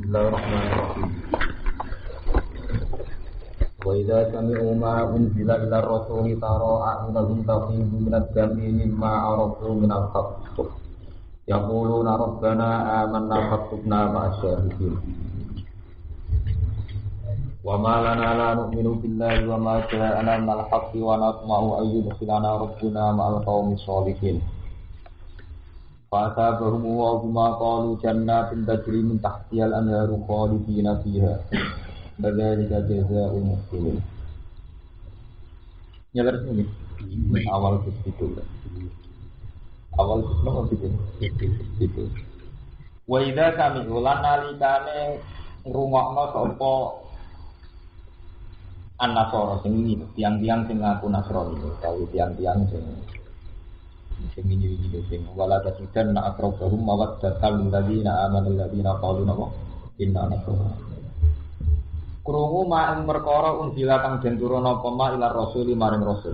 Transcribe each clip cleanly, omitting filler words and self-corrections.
Bismillahirrahmanirrahim. Wa idza sami'u ma unzila ila rasuli tara a'yunahum tafidu minad dam'i mimma arafu minal haqq. Yaquluna rabbana amanna faktubna ma'as syahidin. Wa ma lana la nu'minu billahi wa ma ja'ana minal haqqi wa natma'u an yudkhilana rabbuna ma'al qaumis sholihin. Fa'asabahum wa bima qalu jannatin tajri min tahtihal anharu khalidina fiha. Dzalika jazaa'ul muhsinin. Nyalar sini. Awal itu. Awal itu. Wa idza kami ulan nalikane ngrungokno sapa an-nasara sing iki tiang-tiang sing ngaku Nasrani utawi tiang-tiang sing ini sing wala tasidan na akrabahum mawaddatal lil ladina amanu ladina qalu inna nasara krungu ma ing perkara unzila kang den turuna apa ma ila rasuli maring rasul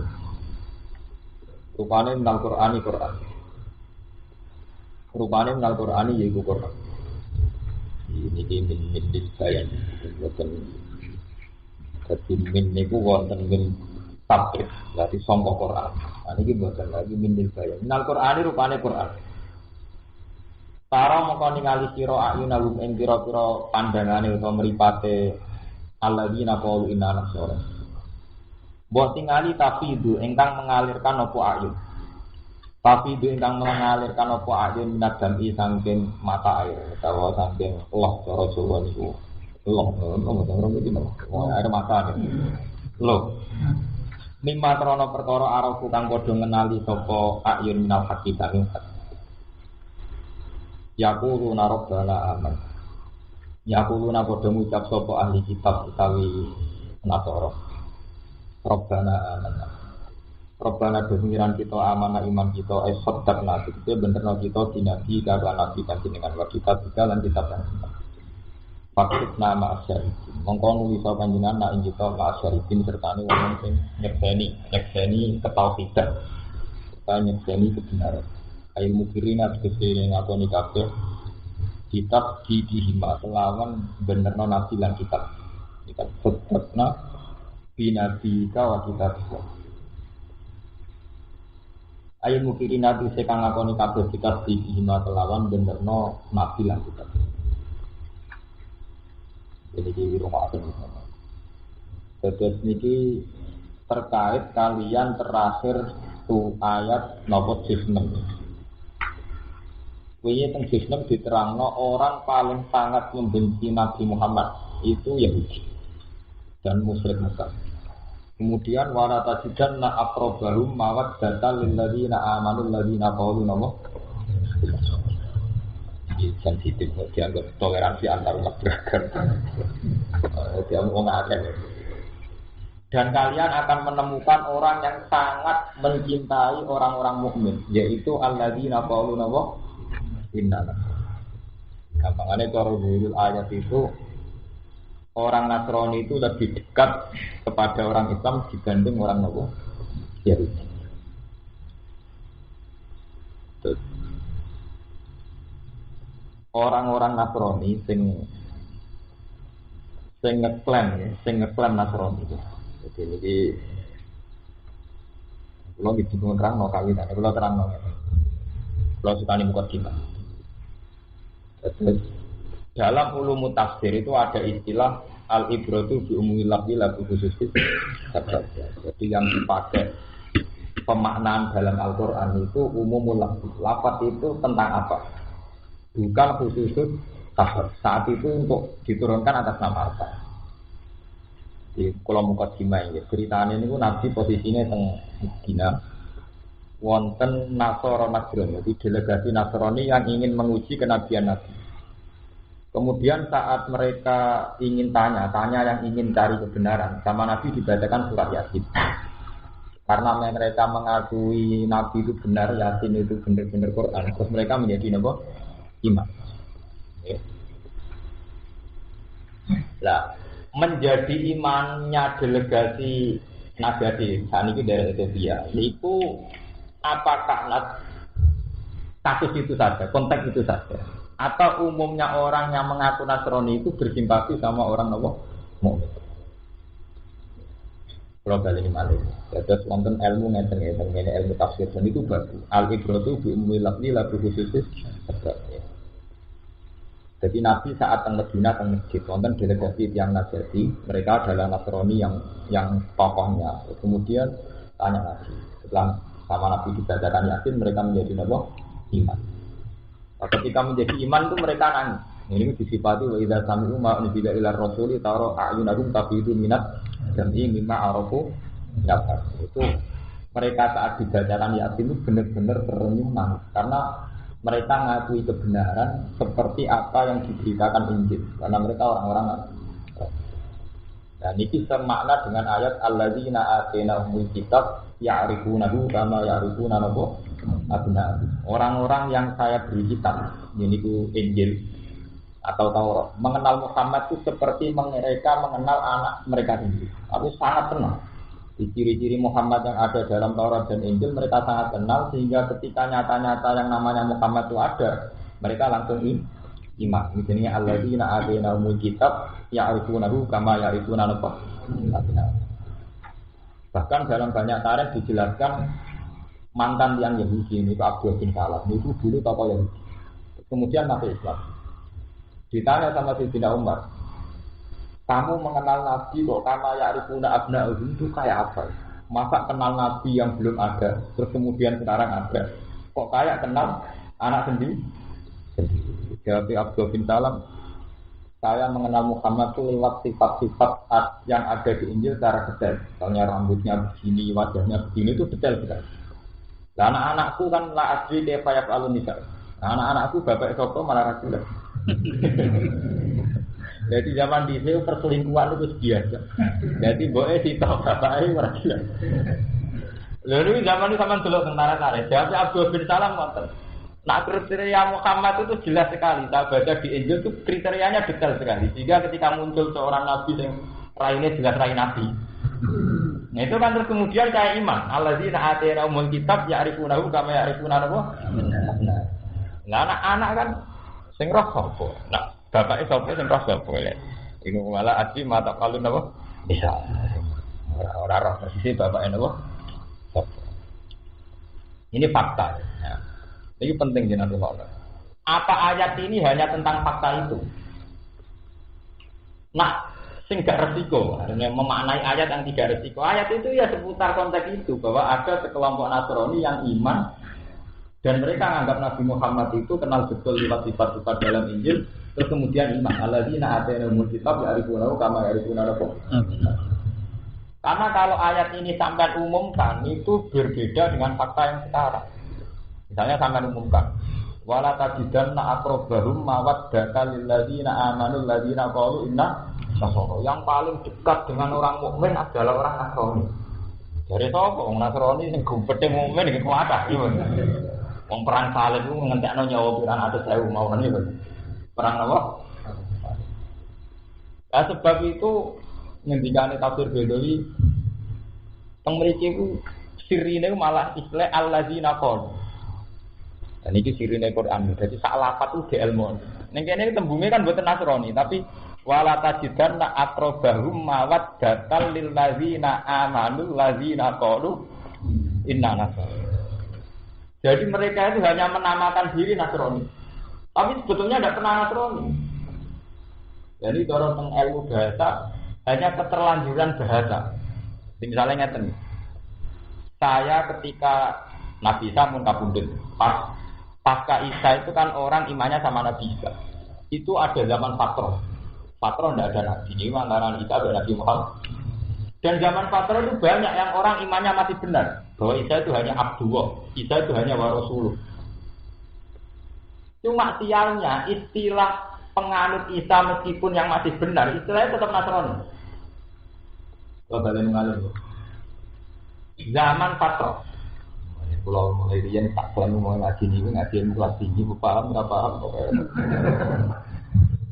rupane nang Qur'ani yaiku Qur'an ini min bayan boten dadi min niku wonten min tabrif berarti sangka Qur'an. Niki boten lagi minil bayan. Nal Qur'ani rupane Qur'an. Para mongko ningali sira ayunahum ing pira-pira pandangane utawa mripate alladzina qalu inna nasara. Mbok tingali tafidu ingkang mengalirkan apa ayun. Tafidu ingkang mengalirkan apa ayun minadami saking mata air utawa saking loh cara Jawa niku. Loh air mata niku. Loh mimma krana perkara arafu kang padha ngenali sapa ayun minal haqqi saking hak. Yaquluna rabbana aman. Yaquluna padha ngucap sapa ahli kitab utawi Nasara. Rabbana aman. Rabbana pengiran kita amanah iman kita sadaq nabi. Itu benerno kita dinabi karo nabi panjenengan wa kita lan kita panjenengan. Faktub nama asyarifin mongko nulis panjenengan nak kita asyarifin sertane wong sing nyekseni ketauhidan nyekseni kebenaran ail mukirin ategese ngakoni kabeh kitab dihima kelawan benerno nabi lan kitab sedekna binabi ka wa kitab ail mukirin ategese kang ngakoni kabeh kitab dihima kelawan benerno nabi lan kitab. Jadi di rumah akan sama. Terus niki terkait kalian terakhir tu ayat nomor 6. Kuwi teng 6 diterangno orang paling sangat membenci Nabi Muhammad itu Yahudi dan musyrik Mekah. Kemudian wala tajidanna aqrabahum mawaddatal lil ladzina amanu ladzina qalu sensitif, dianggap toleransi antar umat beragama. Dianggap orang akeh. Dan kalian akan menemukan orang yang sangat mencintai orang-orang mukmin, yaitu alladzina qalu inna. Gampangane cara nurul ayat itu orang Nasrani itu lebih dekat kepada orang Islam dibanding orang Yahudi. Orang-orang Nasrani sing ngeklaim Nasrani itu. Jadi ini kalau dibingung terang no kawinan, kalau terang no, kalau suka nih mukadimah. Dalam ulum tafsir itu ada istilah al-ibratu bi umumil lafzi la khususis sabab. Jadi yang dipakai pemaknaan dalam Al-Qur'an itu umumul lafzi. Lafaz itu tentang apa? Bukan khusus sabab. Saat itu untuk diturunkan atas nama apa? Di kolom mukadimah ini ceritanya ini Nabi posisinya teng Medina wonten Nasara Najran, jadi delegasi Nasrani yang ingin menguji kenabian Nabi. Kemudian saat mereka ingin tanya yang ingin cari kebenaran sama Nabi dibacakan surat Yasin. Karena mereka mengakui Nabi itu benar, Yasin itu benar-benar Quran, terus mereka menjadi iman. Lah menjadi imannya delegasi Nagadi saat ini dari Ethiopia itu apakah kasus itu saja, konteks itu saja Atau umumnya orang yang mengaku Nasrani itu bersimpati sama orang mukmin. Kalau balik malih, terus wonten ilmu ngeten ilmu tafsir dan itu bagus. Al-ibratu bi umumil lafzi la bi khususis. Jadi Nabi saat teng Madinah teng masjid wonten delegasi yang Najdi, mereka adalah Nasrani yang tokohnya. Kemudian tanya Nabi, setelah sama Nabi dibacakan Yasin mereka menjadi iman. Ketika menjadi iman itu mereka nangis. Ini disifati wa idza sami'u ma unzila ila rasuli tara a'yunahum tafidu minat jam'i mimma arafu dapat. Itu mereka saat dibacakan Yasin itu benar-benar terenyuh nangis karena mereka mengakui kebenaran seperti apa yang diberitakan Injil karena mereka orang-orang dan ini semakna dengan ayat alladzina atainahumul kitab ya'rifunahu kama ya'rifuna abna'ahum. Orang-orang yang saya beri kitab yaitu Injil atau Taurat mengenal Muhammad itu seperti mereka mengenal anak mereka sendiri. Aku sangat kenal. Di ciri-ciri Muhammad yang ada dalam Taurat dan Injil mereka sangat kenal sehingga ketika nyata-nyata yang namanya Muhammad itu ada, mereka langsung iman. Misalnya alladzina atainahumul kitab ya'rifunahu kama ya'rifuna abna'ahum. Bahkan dalam banyak tarikh dijelaskan mantan yang Yahudi ini Abdul bin Salam itu dulu tokoh Yahudi. Kemudian masuk Islam. Ditanya sama Sayyidina Umar, kamu mengenal Nabi kok kama ya'rifuna abna'ahum itu kayak apa? Masa kenal Nabi yang belum ada, terus kemudian sekarang ada. Kok kayak kenal anak sendiri? Jawab Abdul bin Salam, saya mengenal Muhammad itu lewat sifat-sifat yang ada di Injil secara detail. Misalnya rambutnya begini, wajahnya begini itu detail sekali. Nah, anak-anakku kan la asri kaifa yaf'alun nisa. Nah, anak-anakku bapak sapa malah rasul. Jadi zaman di sini perselingkuhan itu biasa. Jadi boe sitok bapake ora jelas. Lalu zaman itu sama delok tentara-tentara. Jawab Abdul bin Salam ngoten. Nah, kriteria Muhammad itu jelas sekali. Saya baca di Injil itu kriterianya detail sekali. Sehingga ketika muncul seorang nabi yang raine jelas rai nabi. Nah, itu kan terus kemudian saya iman. Alladzina atainahumul kitab ya'rifunahu kama ya'rifuna abna'ahum. Nah, anak-anak kan sing roh sapa? Nah, bapake sapa sing roh sapa lek. Iku malah asli mata kalun napa? Bisa. Ora roh sisi bapake napa? Sapa. Ini fakta. Ya. Ini penting jenengan Allah. Apa ayat ini hanya tentang fakta itu? Nah, sing gak resiko, artinya memaknai ayat yang tidak resiko. Ayat itu ya seputar konteks itu bahwa ada sekelompok Nasrani yang iman dan mereka menganggap Nabi Muhammad itu kenal betul sifat-sifat dalam Injil, terus kemudian iman. Alladzina atainahumul kitab ya'rifunahu kama ya'rifuna abna'ahum. Karena kalau ayat ini sampai umumkan itu berbeda dengan fakta yang sekarang. Misalnya sampai umumkan wala tajidanna aqrabahum mawaddata lil ladzina amanu ladzina qalu inna nasara. Yang paling dekat dengan orang mukmin adalah orang Nasrani. Dari sapa wong Nasrani sing gumpete mukmin iki kuwata iki. Wong perang salib ku ngentekno nyawa pirang atus ewu mawon iki. Perang apa? Ya sebab itu ngendikane tafsir Bedawi teng mriki ku sirine malah istilah alladzina qalu. Dan ini sirine Quran. Jadi sak lafat itu diilmu. Ning kene tembunge kan mboten Nasrani, tapi wala tajidanna aqrabahum mawaddatal lil ladzina amanu ladzina qalu inna nasara. Jadi mereka itu hanya menamakan diri Nasrani. Tapi sebetulnya tidak pernah Nasrani. Jadi kalau tentang ilmu bahasa hanya keterlanjuran bahasa. Misalnya ngeten. Saya ketika Nabi Isa mun kabundut, pasca Isa itu kan orang imannya sama Nabi Isa. Itu ada zaman Fatrah. Fatrah tidak ada Nabi. Ini antara Isa dan Nabi Muhammad. Dan zaman Fatrah itu banyak yang orang imannya masih benar. Bahwa Isa itu hanya Abdullah. Isa itu hanya Rasulullah. Cuma sialnya istilah penganut Isa meskipun yang masih benar, istilahnya tetap Nasrani. Balen ngalim. Zaman Fatrah. Kalau mulai dia tak selalu mau ngaji ini, ngaji ilmu kelas tinggi, paham nggak paham pokoknya.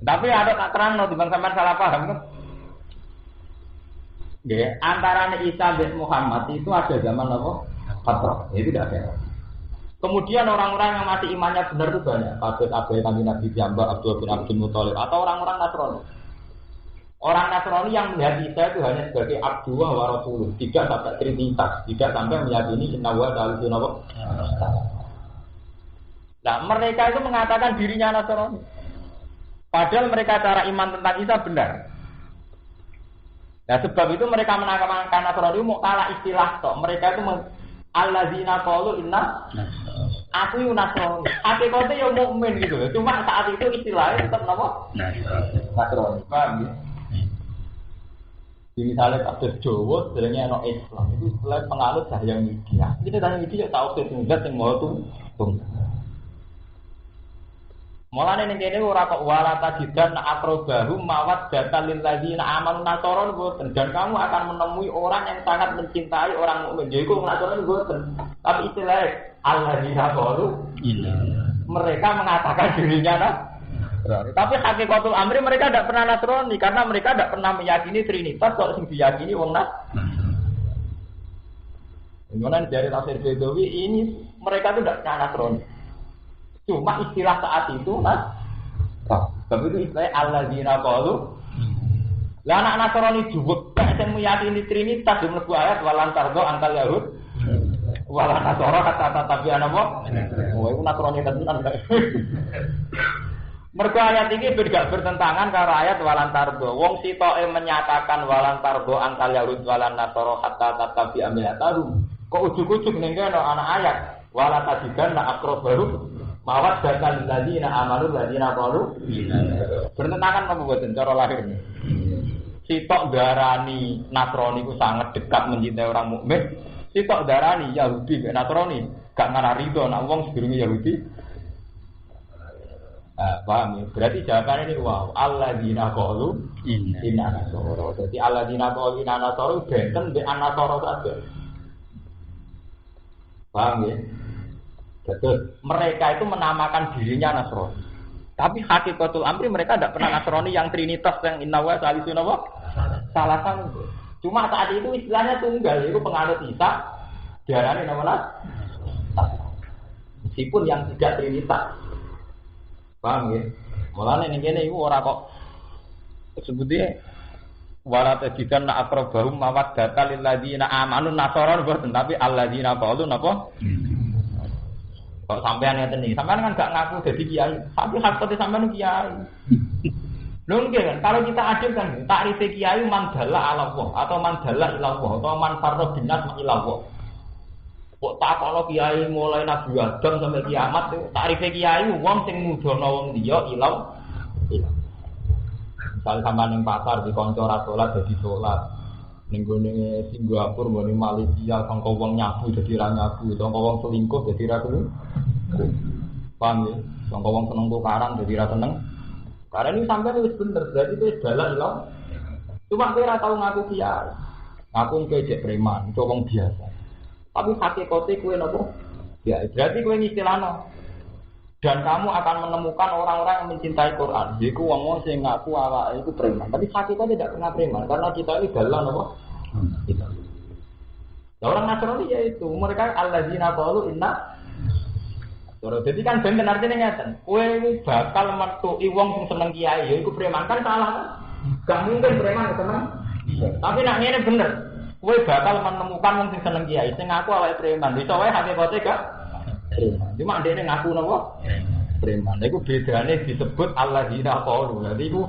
Tapi ada tak terang loh, bang sampean salah paham kan? Ya, antara Isa bin Muhammad itu ada zaman apa? Fatrah, itu tidak ada. Kemudian orang-orang yang masih imannya benar itu banyak. Kabeh Kanjeng Nabi Jambak, Abdul bin Abdul Muthalib atau orang-orang Nasrani. Orang Nasrani yang melihat Isa itu hanya sebagai Abdullah wa Rasuluh, tidak sampai trinitas, tidak sampai meyakini inna wa ta'ala sunnah. Nah, mereka itu mengatakan dirinya Nasrani. Padahal mereka cara iman tentang Isa benar. Nah, sebab itu mereka menamakan Nasrani mau kalah istilah tok. Mereka itu alladzina qalu inna aku Nasrani. Hakikatnya ya mukmin gitu. Cuma saat itu istilahnya tetap nama Nasrani. Paham ya? Di misalnya kasus Jawa, sebenarnya no Islam itu istilah penganut Cahaya Media. Kita Cahaya Media tahu sesuatu yang mau tunggu. Mulane ning kene ora kok wala tajidan aqrabahum mawaddatal lil ladzina amanu nasaron boten, dan kamu akan menemui orang yang sangat mencintai orang mukmin. Yaiku nasaron boten. Tapi istilah alladzina qalu mereka mengatakan dirinya Nasrani. Tapi hakikatul amri mereka tidak pernah Nasrani karena mereka tidak pernah meyakini Trinitas kok sing diyakini wong Nasrani. Kemudian dari tafsir Bedawi ini mereka itu tidak pernah Nasrani. Cuma istilah saat itu tapi itu istilah alladzina qalu. Lah anak Nasrani juwek sing meyakini Trinitas mlebu ayat walantardo angkal Yahud. Walan Nasara kata tapi ana apa? Oh iku Nasrani tenan. Mergo ayat ini tidak bertentangan karo ayat walantardo. Wong sitoke menyatakan walantardo angkal Yahud walan Nasara kata tapi amilatahu. Kok ujug-ujug ning kene ana ayat wala tajidan la aqrabahu mawat dakal ladina amalu ladina qalu bertentangan apa mboten cara lahirnya. Sitok darani Nasrani ku sangat dekat mencintai orang mukmin. Sitok darani Yahudi mek Nasrani gak ngarah rido nek wong sedurunge Yahudi. Paham ya? Berarti jawabannya ini wow, alladzina qalu inna nasara. Jadi alladzina qalu inna nasara benten mbek anasara saja. Paham ya? Betul. Mereka itu menamakan dirinya Nasrani. Tapi hakikatul amri mereka tidak pernah Nasrani yang Trinitas yang inna wa ta'ala sunnah salah satu. Cuma saat itu istilahnya tunggal, itu penganut Isa diarani nama meskipun yang tidak Trinitas. Paham ya? Mulane ning kene iku ora kok sebutnya wala tajidan na aqrabahum mawaddatal lil ladzina amanu nasaron boten tapi alladzina qalu napa? Kalau sampean ngeten iki, sampean kan gak ngaku dadi kiai, tapi hakikate sampean kiai. Lho nggih kan, kalau kita adil kan takrif kiai mandala ala Allah atau mandala ila Allah atau man farra binas ila Allah. Kok takono kiai mulai Nabi Adam sampai kiamat takrif kiai wong sing nudono wong liya ila. Misal sampean ning pasar di kanca ora salat dadi salat. Ning gone Singapura, gone Malaysia, sangka wong nyabu dadi ra nyabu, sangka wong selingkuh dadi ra selingkuh. Paham ya? Sangka wong seneng tukaran dadi ra seneng. Karena ini sampai wis bener, berarti itu dalil ilang. Cuma kowe ora tau ngaku kiai. Ngaku kowe jek preman, cowok biasa. Tapi hakikate kowe napa? Ya, berarti kowe ngistilahno. Dan kamu akan menemukan orang-orang yang mencintai Quran. Yaiku wong-wong sing ngaku awake iku preman. Tapi hakikatnya tidak pernah preman karena kita ini dalan apa? Kita. Orang Nasrani ya itu, mereka alladzina qalu inna. Jadi kan ben artine ngeten. Kowe bakal metuki wong sing seneng kiai, yaiku preman kan salah. Gak mungkin preman seneng. Tapi nek ngene bener. Kowe bakal menemukan wong sing seneng kiai, sing ngaku awake preman. Iso wae hakikate gak preman. Cuma ndekne ngaku napa? Preman. Iku bedane disebut alladzina qalu. Dadi iku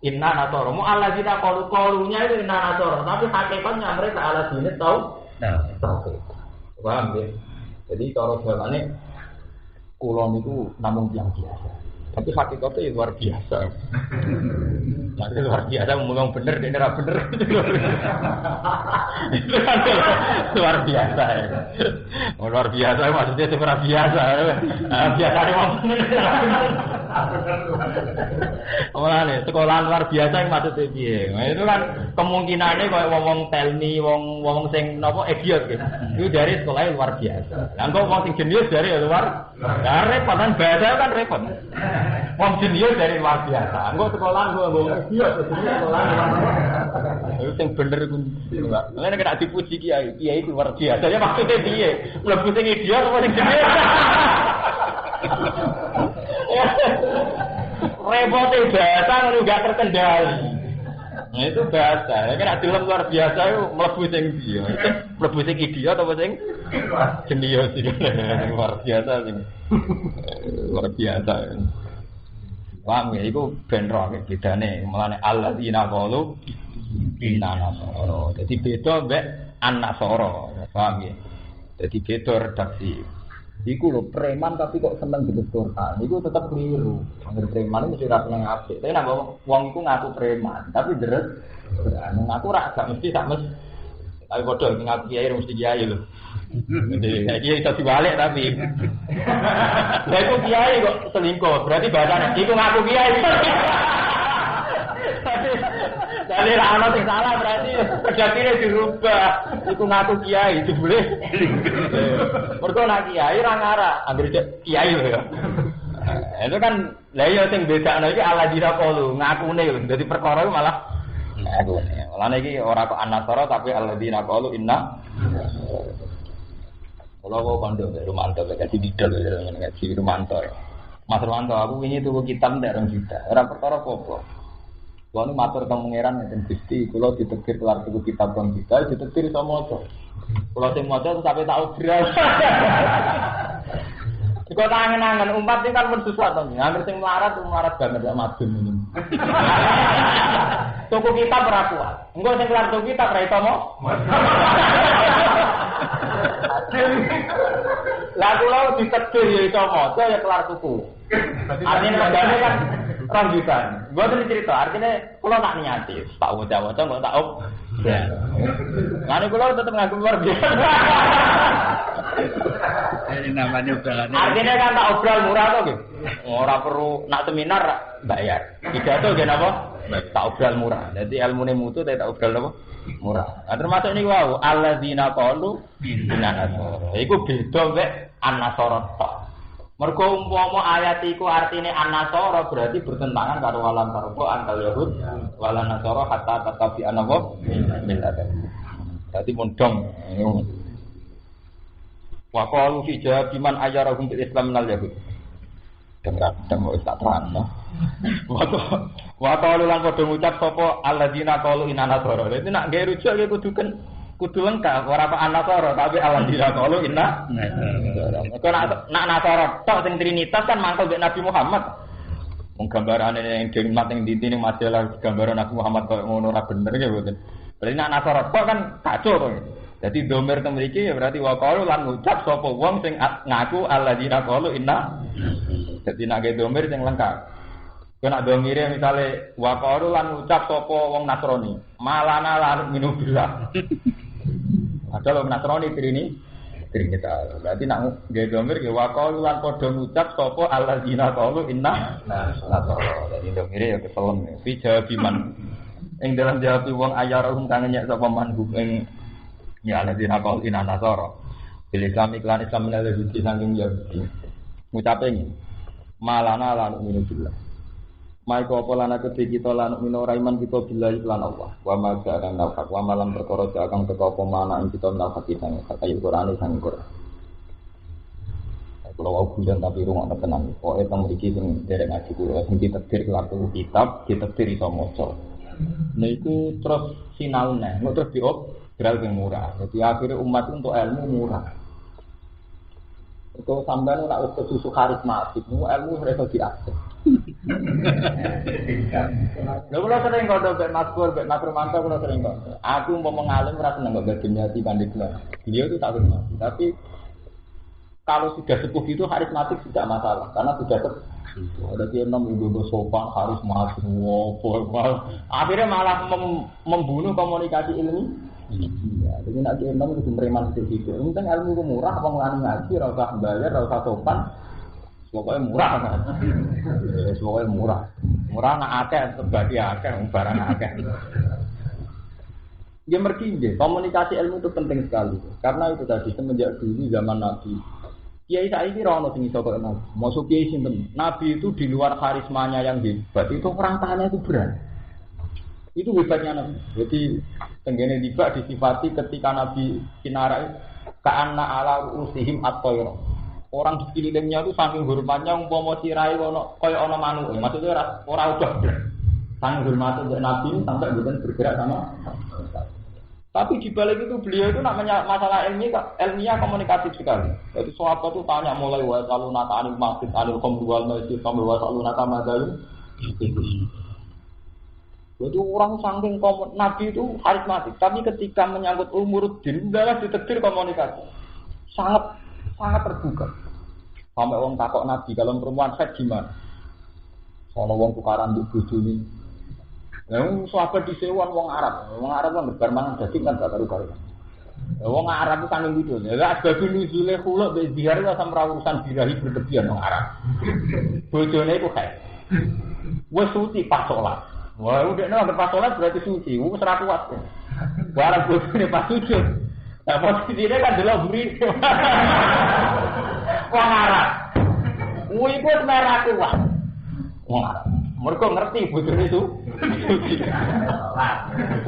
inna nasara. Mu alladzina qalu qalunya itu inna nasara, tapi hakikatnya mereka alladzina tahu. Paham ya? Jadi cara jawane kula niku namung tiyang biasa. Tapi hakikatnya luar biasa. Jadi luar biasa ngomong bener dene ora bener. Luar biasa. Luar biasa maksudnya luar biasa. Biasa wong bener. Mulane sekolah luar biasa yang maksudnya piye? Itu kan kemungkinane koyo wong telni, wong sing napa idiot gitu. Itu dari sekolah luar biasa. Lah kok wong sing jenius dari luar. Lah repot kan bahasa kan repot. Wong jenius dari luar biasa. Engko sekolah nggo iya sekolah. Itu sing bener ku. Ngene kena dipuji kiai itu luar biasa. Ya maksudnya piye? Mlebu sing idiot apa sing jenius? Repotnya bahasa kalau nggak terkendali. Nah itu bahasa. Ya kan ada luar biasa itu mlebu sing dia. Mlebu sing idiot apa sing jenius iki. Luar biasa sing. Luar biasa. Paham ya, itu benro bedane mulane alladzina qalu inna nasara. Jadi beda mbek an-nasara. Paham ya? Jadi beda redaksi. Iku lho preman tapi kok seneng gedhe Quran. Iku tetep keliru. Angger preman mesti ra seneng apik. Tapi nek wong iku ngaku preman, tapi deres ngaku ra gak mesti sak mes. Tapi padha ngaku kiai mesti kiai lho. Jadi kiai iso dibalik tapi. Lah iku kiai kok selingkuh, berarti bahasane iku ngaku kiai. Jadi ana sing salah berarti redaksine dirubah. Iku ngaku kiai dibule. Mergo nak kiai ra ngarah, anggere kiai lho ya. Itu kan lha ya sing bedakno iki ala diraqulu, ngakune lho. Dadi perkara malah ngakune. Malah iki ora kok an-nasara tapi alladzina qalu inna. Kalau kau kandung dari Rumanto, kasih bidal dari kasih Rumanto. Mas Rumanto, aku ini tuh kitab dari orang juta. Orang perkara apa? Kalau ini matur tentang pangeran yang gusti, kalau ditekir kelar tuh kitab orang juta, ditekir sama motor. Kalau tim motor tuh sampai tahu beras. Jika tangan-tangan umat ini kan bersusah tuh. Hampir sing melarat banget ya madun ini. Tuku kitab berapa? Enggak sing kelar tuku kitab ra iso mo. Lah kula ditetir ya iso maca ya kelar tuku. Artinya regane kan rambutan. Gua tadi cerita, artinya kula nak niati, tak waca-waca kok tak op. Ya. Ngene kula tetep ngaku luar biasa. Ini namanya obrolan. Artinya kan tak obral murah to nggih. Ora perlu nak seminar bayar. Pidato nggih napa? Tak obral murah. Dadi ilmune mutu tak obral napa? Murah. Nah, termasuk niku wau alladzina qalu inna nasara. Iku beda mek an-nasara tok. Mergo umpama ayat iku artine an-nasara berarti bertentangan karo walan tarqa antal yahud walan nasara hatta tatabi anapa millat. Dadi mondong. Wa qalu fi jawabiman ajarahum bil islam minal yahud. Kadang mau tak terang no. Wa qalu lan padha ngucap sapa alladzina qalu inna nasara. Dadi nak gawe rujuk ya kudu lengkap ora apa an-nasara tapi alladzina qalu inna nasara. Kok nak nasara tok sing trinitas kan mangkel mek Nabi Muhammad. Wong gambarane ning dhemat ning ndi ning majalah gambaran Nabi Muhammad kok ngono ora bener ya mboten. Berarti nak nasara tok kan kacau to. Jadi domir teng mriki ya berarti wa qalu lan ngucap sapa wong sing ngaku alladzina qalu inna. Dadi nek domir sing lengkap. Kena domire misale wa qalu lan ngucap sapa wong Nasrani, malana lan minubillah. Ada wong Nasrani Trinitas. Berarti nek nggih domir nggih wa qalu lan padha ngucap sapa alladzina qalu inna nasara. Dadi domire ya keselem. Fi jawabiman. Ing dalam jawab wong ayarahum kang nyek sapa manhum ing ya alladzina qalu inna nasara. Bil Islam iklan Islam menawa dadi saking Yahudi. Ngucape ngene. Malana lan minubillah. Maiko apa lan aku kita lan minora iman kita billahi lan Allah. Wa ma ja'alna nafaq wa malam perkara akan teka apa mana ing kita nafaq sang kaya Quran sang Quran. Kalau wau bulan tapi rumah tenang. Pokoke teng mriki sing derek ngaji kula sing ditetir laku kitab, ditetir iso maca. Nah iku terus sinaune, engko terus diobral sing murah. Jadi akhirnya umat untuk ilmu murah. Kalau sampean ora usah susu karismatik, ilmu ora iso diakses. Lha kula sering ngono mbek Mas Pur, mbek Mas Romanto kula sering kok. Aku mau ngalim ora seneng kok Dunyati Pandeglang. Beliau itu tak hormati, tapi kalau sudah sepuh itu karismatik tidak masalah karena sudah ada dia enam ibu sopan karismatik, akhirnya malah membunuh komunikasi ilmu. Iya, jadi nak dia enam itu mereman sedikit. Mungkin ilmu itu murah, pengelolaan ngaji, rasa bayar, rasa sopan. Pokoknya murah kan? Pokoknya murah. Murah nak akeh, sebagi akeh, barang akeh. Dia mergi, komunikasi ilmu itu penting sekali. Karena itu tadi semenjak dulu zaman Nabi, Kiai saiki ora ono sing iso kok nabi. Maksud kiai sinten? Nabi itu di luar karismanya yang hebat, itu orang tanya itu berat. Itu hebatnya Nabi. Jadi tenggene tiba disifati ketika Nabi sinarai ka'anna ala usihim at-tayr. Orang di sekelilingnya itu saking hormatnya umpama sirai ono kaya ana manuk. Maksudnya ora udah. Saking hormatnya Nabi sampai bukan bergerak sama. Tapi di balik itu beliau itu namanya masalah ilmiah komunikatif sekali. Jadi sahabat itu tanya mulai wa saluna ta'anil masjid anil khamr wal maisir sampai wa saluna tamadayun. Jadi orang saking Nabi itu karismatik, tapi ketika menyangkut umuruddin, adalah ditetir komunikasi. Sangat terbuka. Sampai orang takut Nabi, kalau perempuan head gimana? Soalnya orang tukaran di bojone. Yang sahabat disewan orang Arab kan berbarmangan daging kan gak karu-karu. Orang Arab itu saking gitu. Ya asbabun nuzule khuluq be zihar sama urusan birahi berlebihan orang Arab. Bojone itu head. Wes suci pas sholat. Wah, udah nek pas sholat berarti suci. Wis ora kuat. Barang bojone pas sujud. Lah posisine kan delok buri. Wong Arab. Kuwi kok merah kuat. Wong Arab. Mergo ngerti bojone itu suci.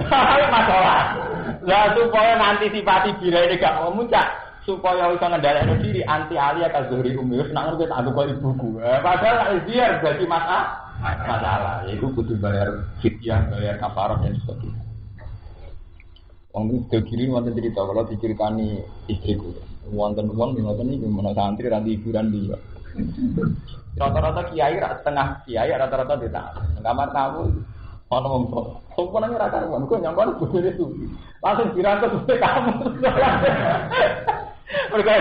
Ayo masalah. Lah supaya ngantisipasi biraine gak memuncak, supaya iso ngendhalekno diri anti alia kazuri umur nak ngerti tak kok ibuku. Padahal biar jadi masalah, itu kudu bayar fidyah, bayar kafarah dan sebagainya. Wong itu kiri wonten cerita kalau diceritani istriku. Wonten wong ngoten iki menawa santri ra hiburan dia. Rata-rata kiai setengah kiai rata-rata ditaat. Kamar tamu ono wong sok. Sompone ra karuan, kok nyambon bojone itu. Langsung dirangkut sampai kamu. Mereka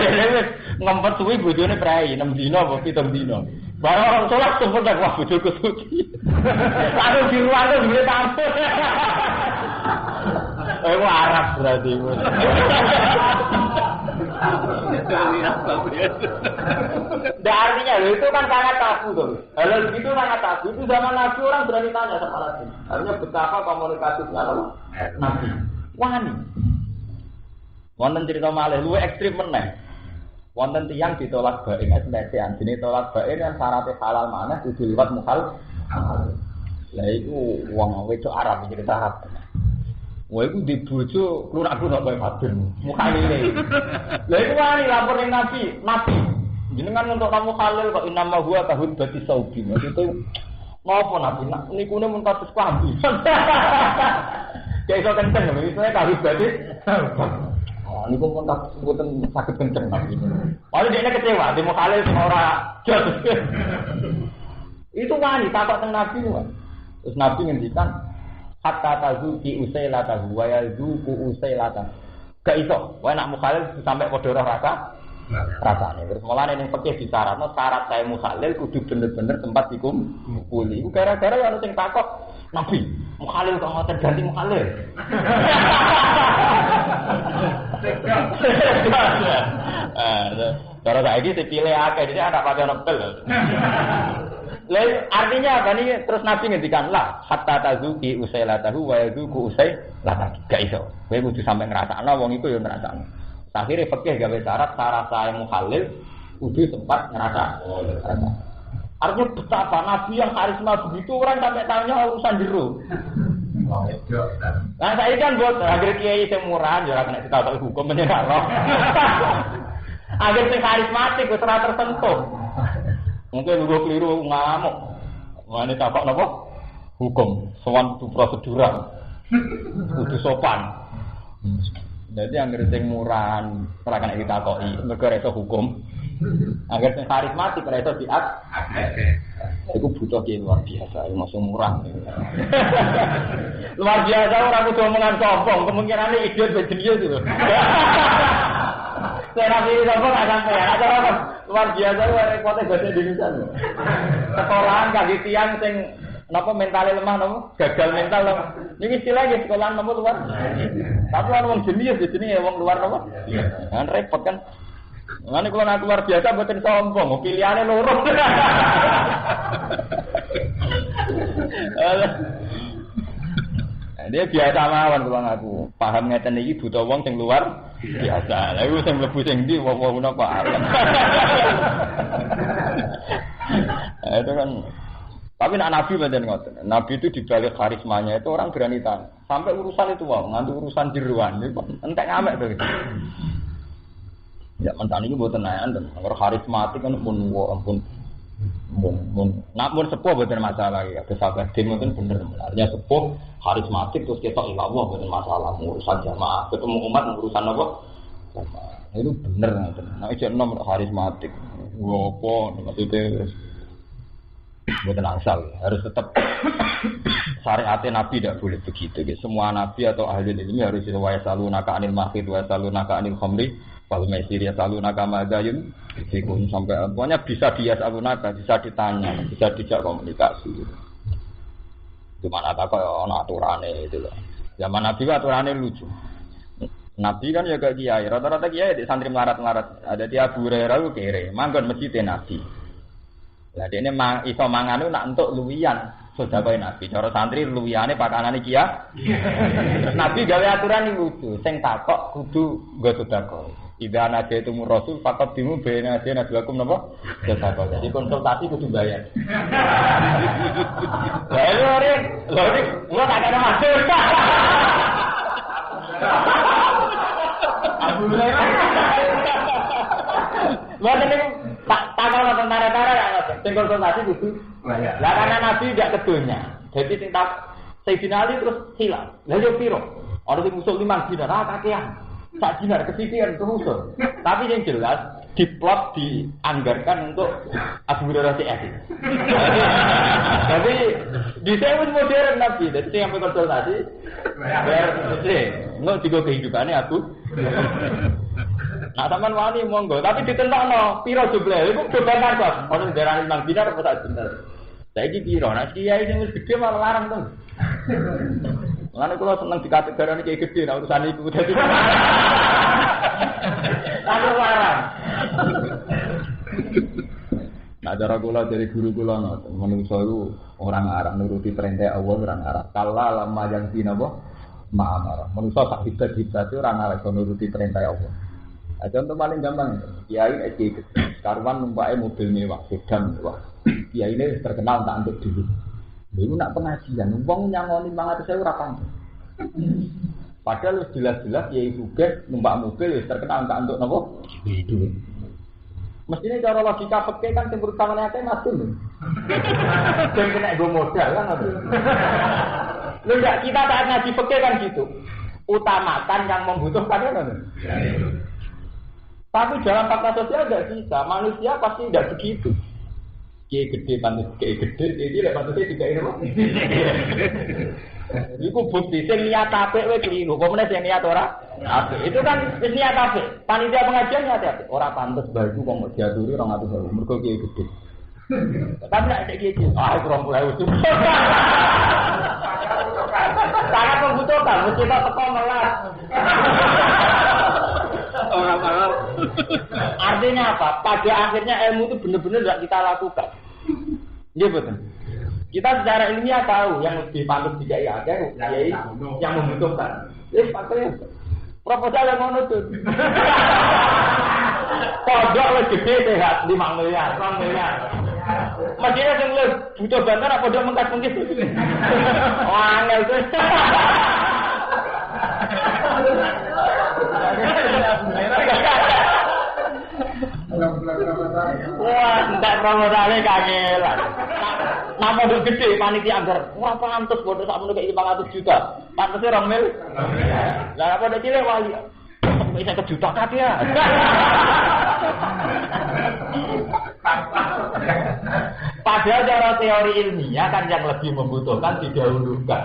ngempet suwi bojone prei 6 dina apa 7 dina. Barang sholat sempat dah wah bojoku suci. Lalu di ruang tu boleh tampil. Aku Arab berarti. Artinya itu kan sangat tabu tuh. Kalau begitu sangat tabu. Itu zaman Nabi orang berani tanya sama Nabi. Artinya betapa komunikatifnya Nabi. Wani. Wonten cerita malih luwih ekstrim meneh. Wonten tiyang ditolak bain esmesian, jenis tolak bain yang syaratnya halal mana kudu liwat mukhal. Lah iku wong wedok Arab cerita Arab. Wah iku di bojo lunak-lunak kaya Fadil, mukhalile. Lah iku wani lapor ning Nabi. Jenengan untuk kamu halal kok inama huwa tahud bati saubi. Maksudnya ngopo Nabi? Niku ne mun kados klambi. Kayak iso kenceng lho, iso tahud bati. Ini pun tak sebutan sakit kenceng nabi. Lalu dia kecewa, dia mau halal sama orang jos. Itu wani takut tentang nabi kan. Terus nabi ngendikan, hatta tazuki usailatahu wa yazuku usailatahu. Gak iso, wae nak mukhalil sampai kodoro rasane. Terus mulane ning fikih disyaratno syarat saya mukhalil kudu bener-bener tempat dikumpuli. Iku gara-gara ya ono sing takut nabi, mukhalil kok ngoten ganti mukhalil. Cara saiki dipilih akeh, jadi ada pakai nopel. Lalu artinya apa nih? Terus Nabi ngendikan lah, hatta tazuki usailatahu wa yazuku usailatahu. Gak iso. Kowe kudu sampe ngrasakno wong iku ya ngrasakno. Akhire fikih gawe syarat saya mukhalil kudu sempat ngrasa. Artinya betapa Nabi yang karisma begitu orang sampai tanya urusan jero. Nah saya kan buat agar kiai semurah, jangan kena kita tahu hukum menyerah. Agar sing karismatik, wis ora tersentuh. Mungkin gue keliru ngamuk. Wah ini takok napa? Hukum, sowan tu prosedural. Kudu sopan. Jadi agar sing murahan, ora kena ditakoki, mergo iso hukum. Agar sing karismatik ora iso diat. Iku butuh kiai luar biasa, masuk murah. Luar biasa orang kudu omongan sombong, kemungkinane idiot bejenius itu. Saya pilih sombong enggak sampai ya. Ada luar biasa repotnya bahasa Indonesia. Sekolahan kaki tiang sing napa mentale lemah napa? Gagal mental napa? Niki istilahnya sekolahan napa luar. Tapi ana wong jenius di sini ya wong luar napa? Kan repot kan. Ngene kula nak luar biasa mboten sombong, pilihane loro. Dia biasa mawon kula ngaku. Paham ngeten iki buta wong sing luar biasa. Lha iku sing mlebu sing ndi wong napa alam. Itu kan. Tapi nak Nabi badan ngoten. Nabi itu dibalik karismanya itu orang berani tanya. Sampai urusan itu wong, nganti urusan jeruan niku entek ngamek to. Ya mentan iki mboten ayan, ora karismatik kan ampun. Mun sepuh boten masalah ya. Sahabat din mboten bener. Artinya sepuh karismatik terus ketok ilmu boten masalah urusan jamaah. Ketemu umat urusan apa? Jamaah. Itu bener ngoten. Nek iso nom karismatik. Ngopo maksudnya boten angsal. Harus tetap syariat Nabi tidak boleh begitu. Semua nabi atau ahli ilmu harus riwayat salunaka anil mahid wa salunaka anil khamri. Kalau mesir ya selalu nakamagayun, fikun sampai pokoknya bisa dia selalu naga, bisa ditanya, bisa dijak komunikasi. Cuma ada kok aturannya itu loh. Zaman Nabi aturannya lucu. Nabi kan ya kayak kiai, rata-rata kiai di santri melarat-melarat. Ada dia Abu Hurairah kere, manggon masjid Nabi. Lah dia ini iso manganu nak untuk luwian. Sudah kaya Nabi, cara santri luwiyane pakanane kiai. Nabi gawe aturan iki lucu, sing takok kudu nggo sedekah. Idza najaitumur rasul faqad bimu baina ajena lakum napa? Sedekah. Jadi konsultasi kudu bayar. Lah lho gua tak ada masuk. Alhamdulillah. Gua tadi tak kalau tentara-tentara ya sing konsultasi kudu bayar. Lah karena Nabi tidak kedunya. Jadi sing tak Sayyidina Ali terus hilang. Lah yo piro? Ana sing usul 5 dinar kakean. Sak dinar kesitian terus. Tapi yang jelas diplot dianggarkan untuk Abu Hurairah TS. Jadi di sini modern Nabi. Jadi yang konsultasi bayar mesti nggak tiga kehidupannya aku. Nah teman wali monggo, tapi ditentangno piro jumlah. Iku coba kok. Ono darani 5 dinar apa sak dinar. Saiki piro? Nek kiai sing wis gedhe malah larang to. Lan kula seneng dikategorikane kiai gedhe nek urusan iku dadi. Aku larang. Nah cara kula dari guru kula ngoten, menungso iku orang arah nuruti perintah Allah orang arah. Kala lama yang dinapa? Ma'amara. Menungso sak hibat-hibat itu orang arah nuruti perintah Allah. Nah, contoh paling gampang, kiai gede, karuan numpake mobil mewah, sedan mewah. Kiai ini terkenal tak untuk dulu. Dulu nak pengajian, wong nyangoni 500.000 ora pantun. Padahal jelas-jelas kiai juga numpak mobil terkenal tak untuk napa? Dulu. Mestinya cara logika fikih kan sing utamane akeh masuk. Sing kena go modal kan ngono. Lho enggak kita saat ngaji fikih kan gitu. Utamakan yang membutuhkan kan ngono. Tapi dalam fakta sosial tidak bisa, manusia pasti tidak begitu. Kiai gede, pantas kiai gede, ini lah pantasnya tidak ini. Itu bukti, saya niat apik, saya keliru. Kemudian saya niat orang apik. Itu kan niat apik. Panitia pengajian niat apik. Orang pantas baju, kalau mau diaturi, orang atur baru. Mereka kiai gede. Tapi tidak ada kiai gede. Ah, itu orang mulai usul. Sangat membutuhkan, mesti tak tekong melas. Orang-orang. Artinya apa? Pada akhirnya ilmu itu benar-benar tidak kita lakukan. Iya betul. Kita secara ilmiah tahu yang lebih pantas tidak ya yang membutuhkan. Jadi pakai proposal yang ngono tuh. Pondok lebih gede sehat 5 miliar, 6 miliar. Mestinya yang lebih butuh bantuan apa pondok mengkas-mengkis. Angel tuh. Wah, enggak promosalnya kangelan. Nama udah gede, panitia anggar. Wah, pantes bodoh sak menuh kayak 500 juta. Pantesnya 2 mil. Lah apa udah cilik wali. Bisa ke juta kat ya. Padahal cara teori ilmiah kan yang lebih membutuhkan didahulukan.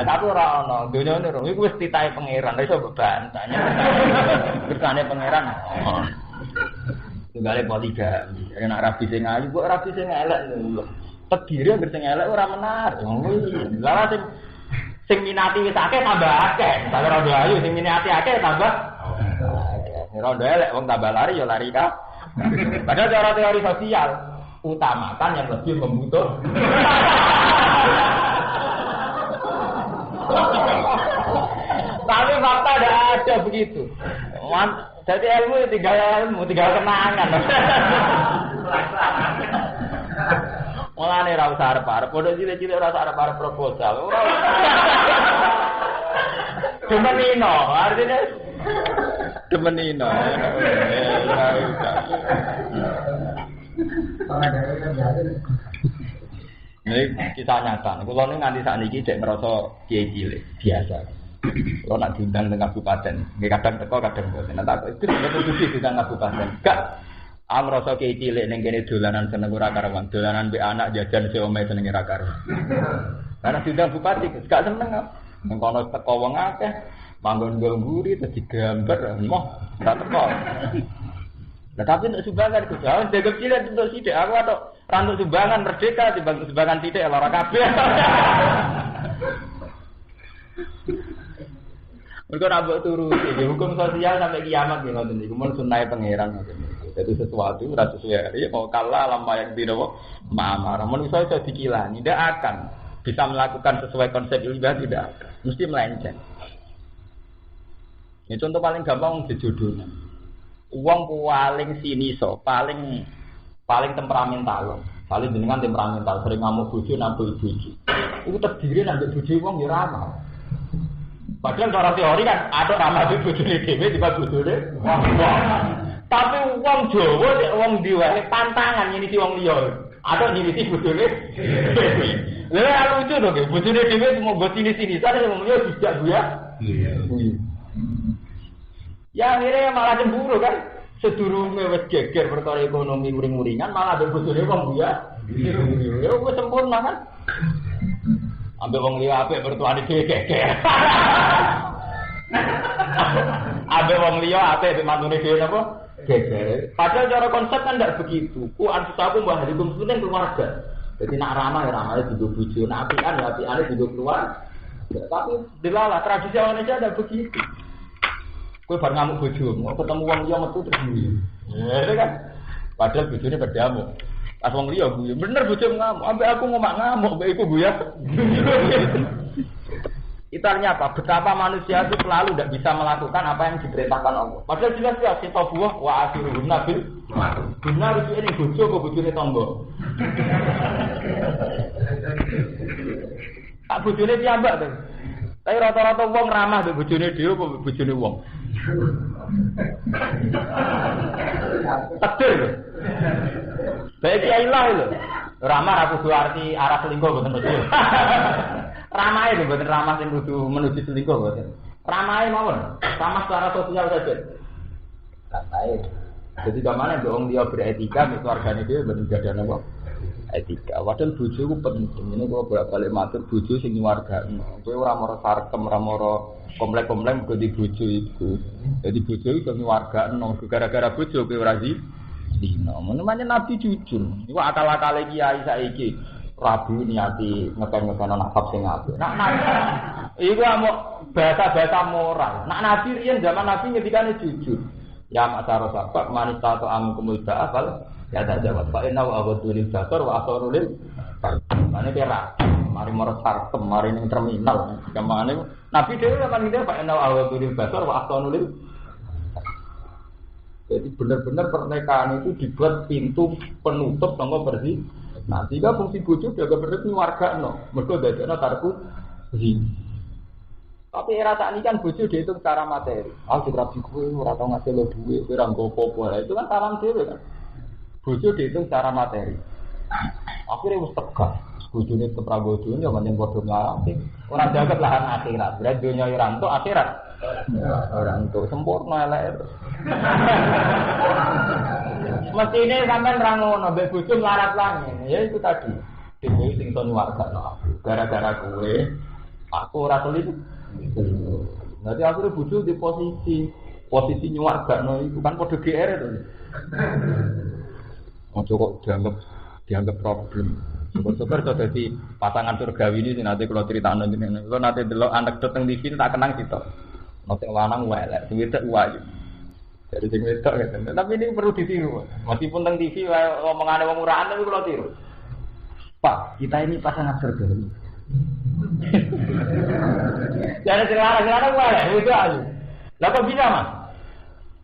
Tapi ora ono, dunia ini rong iku wis titahe pangeran, iso bantahnya. Kersane pangeran. Tunggale poligami. Nek rabi sing ayu, kok rabi sing elek lho. Tedire anggere sing elek ora menarik. Lah sing minati wis akeh tambah akeh. Kalau rondo ayu sing minati akeh tambah akeh. Rondo elek wong tambah lari ya lari ka. Padahal cara teori sosial utamakan yang lebih membutuhkan. begitu. Jadi ilmu tinggal kenangan. Mulane ra usah arep-arep, padha cilik-cilik ora usah arep-arep proposal. Ora. Demenino, artinya demenino. Ini kisah nyata. Kalau ini nganti saat ini cek ngerasa kiai cilik biasa. Kalau nak diundang dengan kabupaten, nggak kadang teko kadang bosan. Nanti itu betul betul diundang kabupaten. Gak, am ngerasa kiai cilik neng kene dolanan seneng ora karuan, dolanan be anak jajan seomai seneng ora karuan. Karena diundang bupati, gak seneng. Neng kono teko wong akeh, manggon ngguri terus digambar, moh gak teko. Nah, tapi untuk sumbangan itu jauh, jaga cilik untuk sidik. Aku atau rantuk sumbangan merdeka, dibantu sumbangan sidik, lara kabeh. Mereka nabok turu, hukum sosial sampai kiamat gitu. Kemudian sunai pangeran. Jadi sesuatu rasa sesuai. Mau kalah lama yang tidak mau marah. Manusia bisa dikilani, tidak akan bisa melakukan sesuai konsep ibadah, tidak akan. Mesti melenceng. Ini contoh paling gampang dijodohnya. Uang paling siniso, paling temperamental, paling dengan temperamental, sering ngamuk bojo nambah bojo. Itu terdiri nambah bojo uang ya ramah. Padahal cara teori kan ada ramah di bojo dhewe di bojone. Tapi uang Jawa nek uang diwae pantangan ini si uang liya. Ada ini si bojone. Lah lucu to nggih, bojone dhewe mau go sini-sini sare wong liya dijak ya. Iya. Ya akhirnya malah cemburu kan, sedurunge wis geger perkara ekonomi uring-uringan malah ambek bojone wong ya. Ya wis sempurna kan. Ambek wong liya apik bertuane dhewe geger. Ambek wong liya apik ambek mantune dhewe napa? Geger. Padahal cara konsep kan ndak begitu. Ku ansusaku mbah hukum penting keluarga. Jadi nak ramah ya ramah digo bojo, nak apian ya apiane digo keluar. Tapi delala tradisi Indonesia ndak begitu. Kowe bar ngamuk bojo, mau ketemu wong liya metu terus guyu. Ya kan. Padahal bojone berdamu. Pas wong liya guyu, bener bojo ngamuk, ambek aku ngomak ngamuk, ambek iku guyu. Itu artinya apa? Betapa manusia itu selalu tidak bisa melakukan apa yang diperintahkan Allah. Padahal jelas-jelas kita buah wa asiruhun nabil. Benar itu ini bojo kok bojone tangga. Tak bojone piyambak to. Tapi rata-rata wong ramah mbek bojone dhewe apa bojone wong. Takdir lho. Baik kiai lah lho. Ramah ra kudu arti arah selingkuh mboten betul. Ramah itu mboten ramah sing kudu menuju selingkuh mboten. Ramah mawon, ramah secara sosial saja. Santai. Jadi kemana wong dia beretika mek keluargane dhewe mboten gadah napa? Etika. Padahal bojo ku penting. Ini kula bolak-balik matur bojo sing nyuwargakno. Kowe ora moro sarkem, ora moro komplek-komplek mergo di bojo iku. Jadi bojo iku nyuwargakno gara-gara bojo kowe ora zina. Menane Nabi jujur. Iku akal-akale kiai saiki. Rabi niati ngeken-ngeken nasab sing apik. Nak nabi iku amuk bahasa-bahasa moral. Nak nabi riyen zaman nabi ngendikane jujur. Ya masyarakat sahabat manis tato amkumul ba'al ya tak jawab Pak Inna wa abadulil basar wa asarulil ini kira mari meres sarkem, mari ini terminal kemana Nabi Dewi akan gitu Pak Inna wa abadulil basar wa asarulil jadi benar-benar pernikahan itu dibuat pintu penutup sama bersih nah jika fungsi bojo jaga bersih warga no mereka dadana tarku zin tapi era saat ini kan bojo dihitung secara materi dikerapi gue, ora tau ngasih lo duit, gue ranggo popo itu kan salam dewe kan bojo dihitung secara materi. Akhirnya wis tegas. Bojone teprago dunya pancen padha ngarati. Ora jagat lahan akhirat. Berarti dunya ora entuk akhirat. Ora entuk sempurna elek. Mestine sampean ra ngono, mbek bojo melarat langit. Ya itu tadi. Dhewe sing iso nyuwargakno aku. Gara-gara kowe aku ora selingkuh. Nanti akhirnya bojo di posisi nyuwargakno iku kan padha GR to. Ojo kok dianggap problem. Syukur-syukur iso dadi pasangan surgawi ini nanti kalau critakno jenenge. Kalau nanti delok anekdot teng TV tak kenang gitu. Nek sing lanang elek, sing wedok wayu. Jadi sing wedok gitu. Tapi ini perlu ditiru. Meskipun teng TV omongane wong murahan tapi kalau tiru. Pak, kita ini pasangan surgawi. Jadi sing lanang elek, wedok ayu. Lah kok bisa, Mas?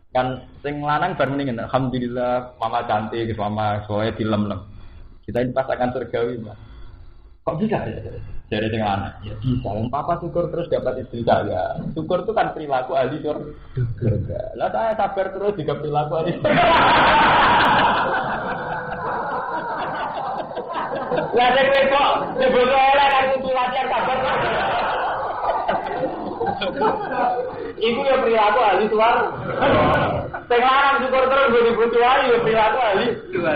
Kan sing lanang bar mendingan alhamdulillah mama cantik, mama soe dilem-lem. Kita ini pasangan surgawi, Mas. Kok bisa ya? Dari sing lanang. Ya bisa. Yang papa syukur terus dapat istri saya. Syukur itu kan perilaku ahli surga. Lah saya sabar terus juga perilaku ahli surga. Lah nek kok sebut ora kan kudu latihan sabar. Iku ya perilaku ahli surga. Sing lanang syukur terus ngene bojo ayu ya perilaku ahli surga.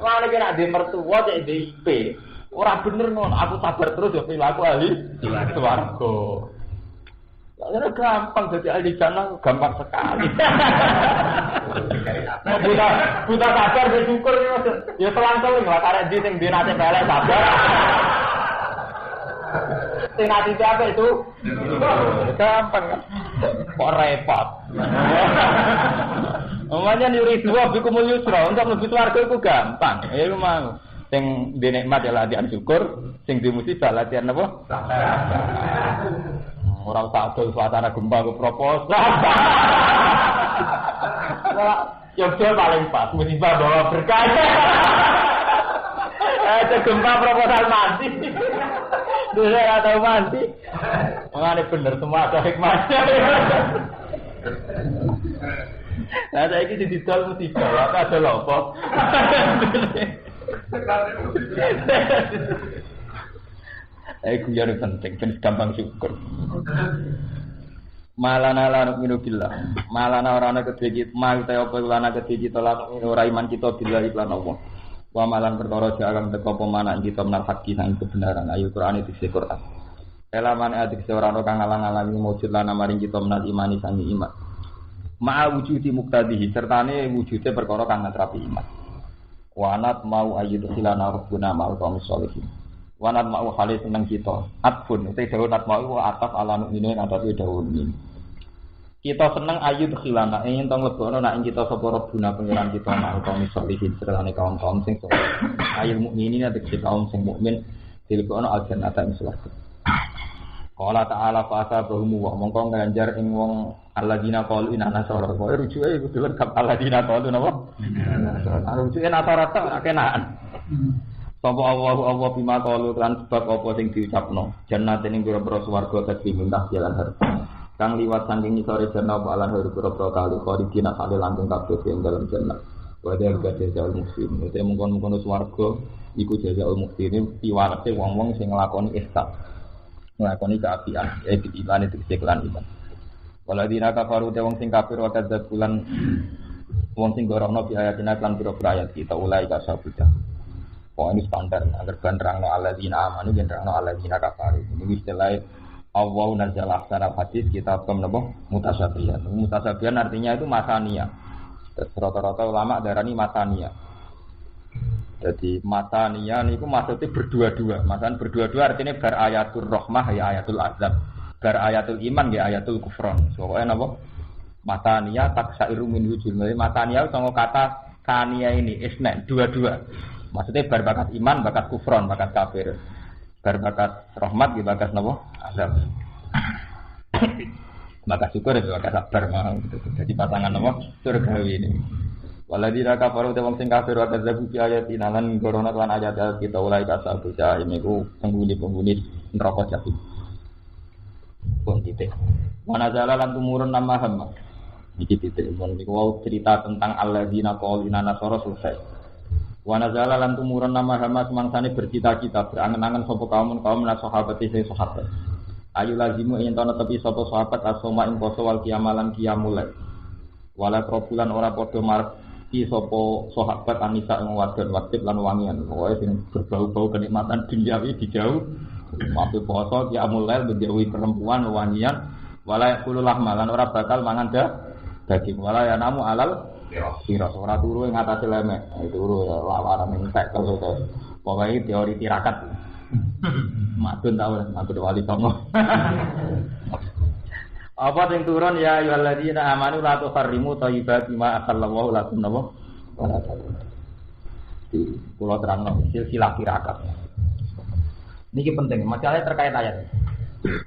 Wah nek nek di mertua cek DIP. Ora bener non, aku sabar terus ya perilaku ahli swarga. Lah gampang jadi ahli jannah gampang sekali. Buta sabar bersyukur ya selang-seling lah karek ndi sing dinate pelek sabar. Sing ati apa itu? Gampang. Kok repot. Omanya nyuri dua bikumul yusra untuk mlebu swarga iku gampang. Ya iku mau. Sing di nikmat ya latihan syukur, sing di musibah latihan apa? Orang tak tahu suasana gempa ke proposal. Ya betul paling pas, musibah bawa berkah. Ada gempa proposal mati. Dulu saya tahu mati. Mengenai bener semua ada hikmahnya. Nah saya ini didol musibah, apa ada lopo. Guyon penting, ben gampang syukur. Malana la nu'minu billah. Malana ora ana kedhe iki, mal te apa lana kedhe iki tolak ora iman kita billah iklan Allah. Wa malan perkara jalan teko apa manak kita menal hak sang kebenaran. Ayo Quran iki Quran. Elaman adik ora ana kang ngalang-alangi wujud lana maring kita menal imani sang iman. Ma wujudi muqtadihi sertane wujude perkara kang ngatrapi iman. Wanat mau ayyudu khilana rabbuna ma'al qaumis sholihin. Wanat mau hale seneng kita. Atfun te dawuh nat mau ataf ala mukminin atau dawuh ini. Kita seneng ayyud khilana ing tong lebokno nek kita sapa rabbuna pangeran kita ma'al qaumis sholihin sertane kaum-kaum sing saleh. Ayyul mukminin tegese kaum sing mukmin dilebokno al-jannata ing swarga. Qala ta'ala fa'asa bahum wa mongko nganjar ing wong alladzina qalu inna nasara. Kok rujuke iku dilengkap alladzina qalu napa? Rujuke nasara tok kenaan. Sapa Allah bima qalu lan sebab apa sing diucapno. Jannate ning pira-pira swarga dadi mintah jalan harta. Kang liwat saking ngisore jannah apa alan haru pira-pira kali khalidina kali langgeng kabeh ing dalam jannah. Wadal jazaa'ul muslimin. Ute mungkon-mungkon swarga iku jazaa'ul muslimin piwate wong-wong sing nglakoni ihsan. Nglakoni kaapian, iman itu kelan iman. Waladina kafaru te wong sing kafir wa kadzdzab bulan wong sing gorono bi ayatina lan pira-pira ayat kita ulai ka sabudah. Oh ini standar agar bandrangno alladzina amanu bandrangno alladzina kafaru. Ini istilah Allah nazal ahsanal hadis kitab menapa mutasabihan. Mutasabihan artinya itu masania. Rata-rata ulama darani masania. Jadi matania niku maksudnya berdua-dua. Maksudnya berdua-dua artinya bar ayatul rahmah ya ayatul azab. Bar ayatul iman ya ayatul kufron. Pokoknya napa? Matania taksairu min wujud. Matania sama kata kania ini isna dua-dua. Maksudnya bar bakat iman, bakat kufron, bakat kafir. Bar bakat rahmat ya bakat napa? Azab. Bakat syukur ya bakat sabar. Jadi pasangan napa? Surgawi ini. Waladina kafaru te wong sing kafir wa kadzabu bi ayatina lan corona lan ayat kita ulai kasal bocah niku penghuni-penghuni neraka jahim. Pun titik. Mana jala lan tumurun nama hamba. Iki titik mon niku wau cerita tentang alladzina qaulina nasara selesai. Wana jala lan tumurun nama hamba semangsane bercita-cita berangen-angen sapa kaum sahabat sing sahabat. Ayu lazimu yen ana tepi sapa sahabat asoma ing poso wal kiamalan kiamulai. Wala probulan ora padha marep iki sapa sahabat anisa ing wadon wajib lan wangian pokoke sing berbau-bau kenikmatan duniawi dijauh mape poso ki amulail menjauhi perempuan wangian wala kululah malan ora bakal mangan daging wala ya namu alal sira ora turu ing atase lemek turu ya lawaran ning tek terus pokoke teori tirakat madun ta madun wali songo apa sing turun ya ayyuhalladzina amanu la tuharrimu thayyibati ma ahallallahu lakum napa wala ta'ala. Di kula terangno silsilah tirakat. Niki penting, masalahnya terkait ayat.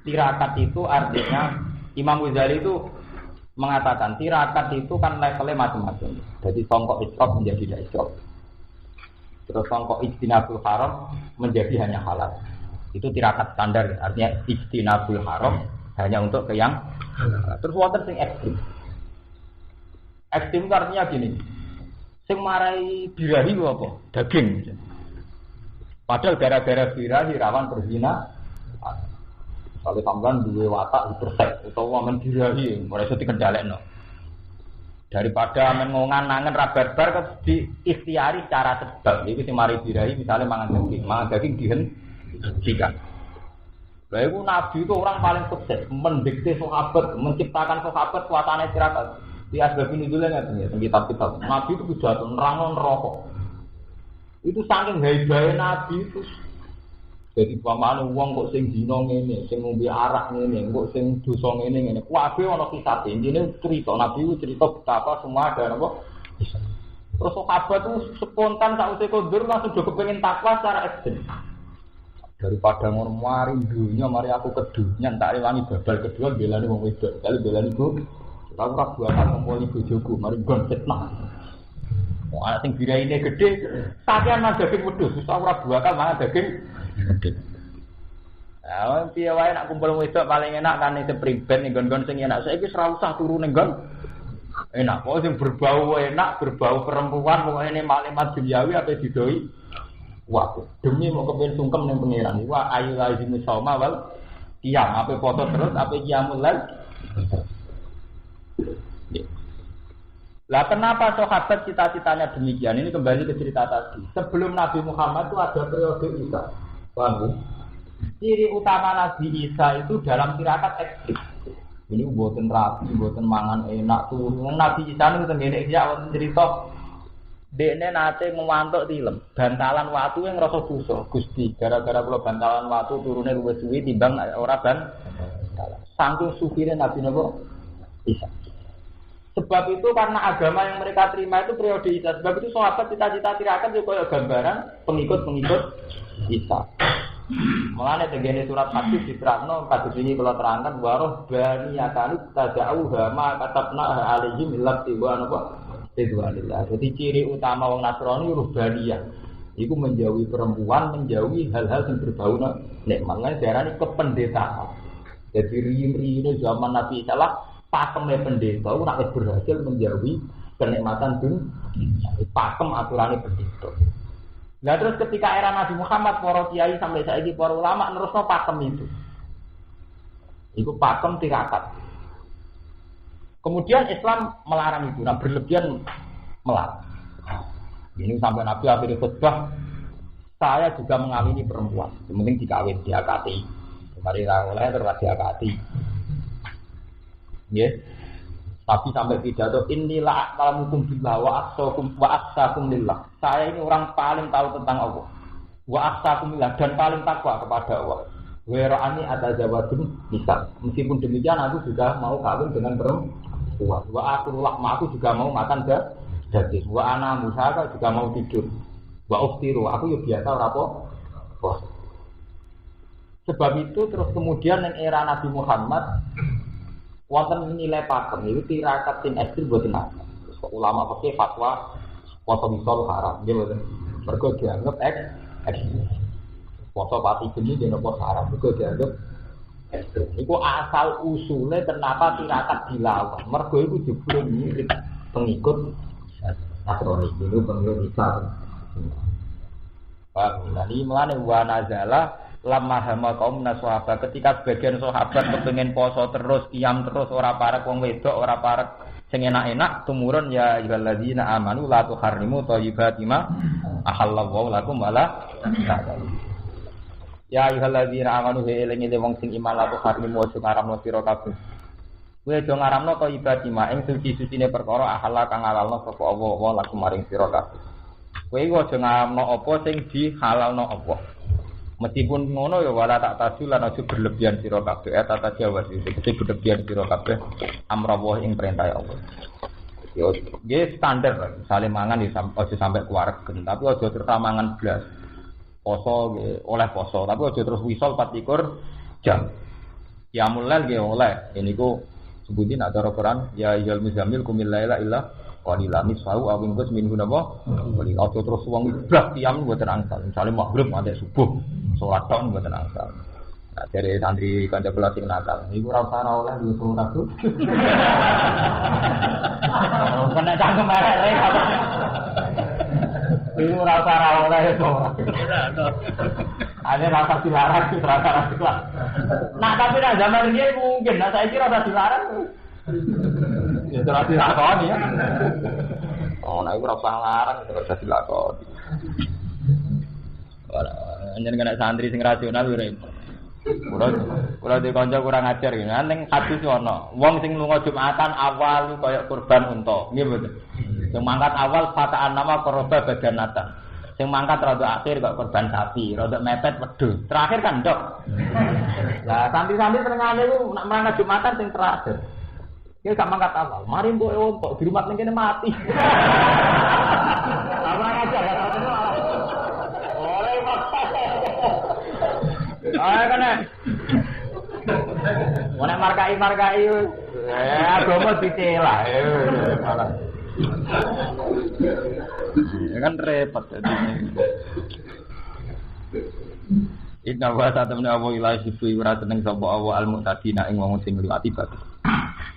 Tirakat itu artinya Imam Ghazali itu mengatakan tirakat itu kan levelnya macam-macam. Jadi songkok isrof menjadi tidak isrof. Terus songkok ijtinabul haram menjadi hanya halal. Itu tirakat standar, artinya ijtinabul haram hanya untuk ke yang halal. Terus wonten sing ekstrim. Ekstrim artinya gini. Sing marai birahi apa? Daging. Padahal gara-gara birahi rawan berzina. Kalau sampean duwe watak hiperseks utawa men birahi, mereka dikendhalekno. Daripada men ngongan-nangen ra barbar kok diikhtiari cara sebab. Iki sing mari birahi misalnya mangan daging dihentikan. Lha iku nabi itu orang paling sukses mendikte sahabat, menciptakan sahabat kuatane tirakat. Di asbab ini dulu ngaten ya, kitab-kitab. Nabi itu pidato nerangno neraka. Itu saking haibahe nabi itu. Jadi pamane wong kok sing dina ngene, sing ngombe arak ngene, kok sing dosa ngene. Kabeh ana kisah. Intine cerita nabi itu cerita betapa semua ada apa. Terus sahabat itu spontan sausé kondur langsung do kepengin takwa secara ekstrem. Daripada ngono mari dunya mari aku kedunyan tak rewangi babal kedua belani wong wedok. Kali belani ku ora buatan ngomoli bojoku mari gon fitnah. Wong ana sing biraine gedhe, sakean nang daging wedhus, susah ora buakal mangan daging medhit. Ah, piye wae nak kumpul wedok paling enak kan sepriben ning nggon-nggon sing enak. Saiki wis ora usah turu ning nggon. Enak kok sing berbau enak, berbau perempuan pokoke ne maklimat duniawi ape didoi. Wah, demi mau kepen sungkem ning pangeran. Wah, ayu lazim soma wal qiyam ape foto terus ape qiyamul lail. Lah kenapa sahabat cita-citanya demikian? Ini kembali ke cerita tadi. Sebelum Nabi Muhammad itu ada periode Isa. Paham? Ciri utama Nabi Isa itu dalam tirakat ekstrim. Ini mboten rapi, mboten mangan enak turun. Nabi Isa niku tengene ya wonten cerita dekne nate ngewantuk tilem. Bantalan watu yang ngrasa dosa. Gusti, gara-gara kula bantalan watu turune luwih suwi timbang ora ban. Saking sufine Nabi napa Isa. Sebab itu karena agama yang mereka terima itu periode Isa. Sebab itu sahabat cita-cita tirakat itu kayak gambaran pengikut-pengikut Isa. Mulane tengene surat hadis diterangno kados ini kula terangkan waroh bani yakanu tada'u ma katabna alaihim illa tiwa napa ridwanillah. Jadi ciri utama wong Nasrani ruhbaniyah. Iku menjauhi perempuan, menjauhi hal-hal yang berbau nikmat. Diarani kependetaan. Jadi rim-rine zaman Nabi Isa lah pakemnya pendeta itu nak berhasil menjauhi kenikmatan dunia. Pakem aturannya pendeta. Nah terus ketika era Nabi Muhammad, para kiai sampai saiki para ulama nerusno pakem itu. Itu pakem tirakat. Kemudian Islam melarang itu, nah berlebihan melarang. Ini sampai Nabi akhirnya khutbah, saya juga mengawini perempuan. Yang penting dikawin, diakati. Mari oleh terus diakati. Ya, tapi sampai pidato inilah akalamukum billah wa aksakum lillah. Saya ini orang paling tahu tentang Allah. Wa aksakum lillah dan paling takwa kepada Allah. Werani ada jawadun bisa. Meskipun demikian aku juga mau kawin dengan perempuan. Wa akulullah aku juga mau makan daging. Wa ana musaka juga mau tidur. Wa uftiru aku ya biasa ora apa. Sebab itu terus kemudian yang era Nabi Muhammad wonten nilai pakem itu tirakat sing ekstrem boten ana. Ulama fikih fatwa poso misal haram, nggih boten. Mergo dianggap ekstrem. Poso pati geni dene poso haram, mergo dianggap ekstrem. Iku asal usule kenapa tirakat dilawan. Mergo iku jebule mirip pengikut Nasrani. Itu pengikut Isa. Pak, ini melane wa nazala lama hama kaum naswaba ketika sebagian sahabat kepengen poso terus qiyam terus ora parek wong wedok ora parek sing enak-enak tumurun ya ayyuhalladzina amanu la tuharrimu thayyibati ma ahallallahu lakum wala ya ayyuhalladzina amanu eling-eling wong sing iman la tuharrimu aja ngaramno sira kabeh kowe aja ngaramno thayyibati ma ing suci-sucine perkara ahalla kang halalno sapa Allah lakum maring sira kabeh kowe aja ngaramno apa sing dihalalno apa. Meskipun ngono ya wala tak taju lan aja berlebihan sira kabeh tata jawab iki berlebihan sira kabeh amrawah ing perintah Allah. Yo nggih standar misale mangan ya aja sampai kuwaregen tapi aja terus mangan blas. Poso nggih oleh poso tapi aja terus wisol 24 jam. Ya mulai nggih oleh niku Sebutin ada Quran ya ayyuhal muzammil qumil laila illa qalila nisfahu aw inqus minhu napa qalil aja terus wong iblah tiyang mboten angsal misale maghrib nganti subuh salat tok mboten angsal nah dari santri kanca kula sing nakal niku ora usah oleh niku kabeh kena cangkem arek ini rasa oleh itu ada rasa dilarang rasa nah tapi nah zaman ini mungkin nah saya kira rasa dilarang ya terus dilakoni ya oh nah itu rasa larang terus dilakoni anjen kena santri sing rasional yo repot kula di kanca kurang ajar gitu ning hadis ono wong sing lunga Jumatan awal kaya kurban unta nggih mboten sing mangkat awal fataan nama korba badanatan sing mangkat rada akhir kok korban sapi rada mepet wedhus terakhir kan ndok lah santri-santri senengane ku nak mangkat Jumatan sing terakhir iki gak mangkat awal mari mbok unta di rumah ning kene mati apa aja ya oleh kena mana markai agama dicela kan repot jadi Inna wa ta'ala wa ilahi sifri wa seneng sapa Allah al-mu'tadina ing wong sing ngliwati batas.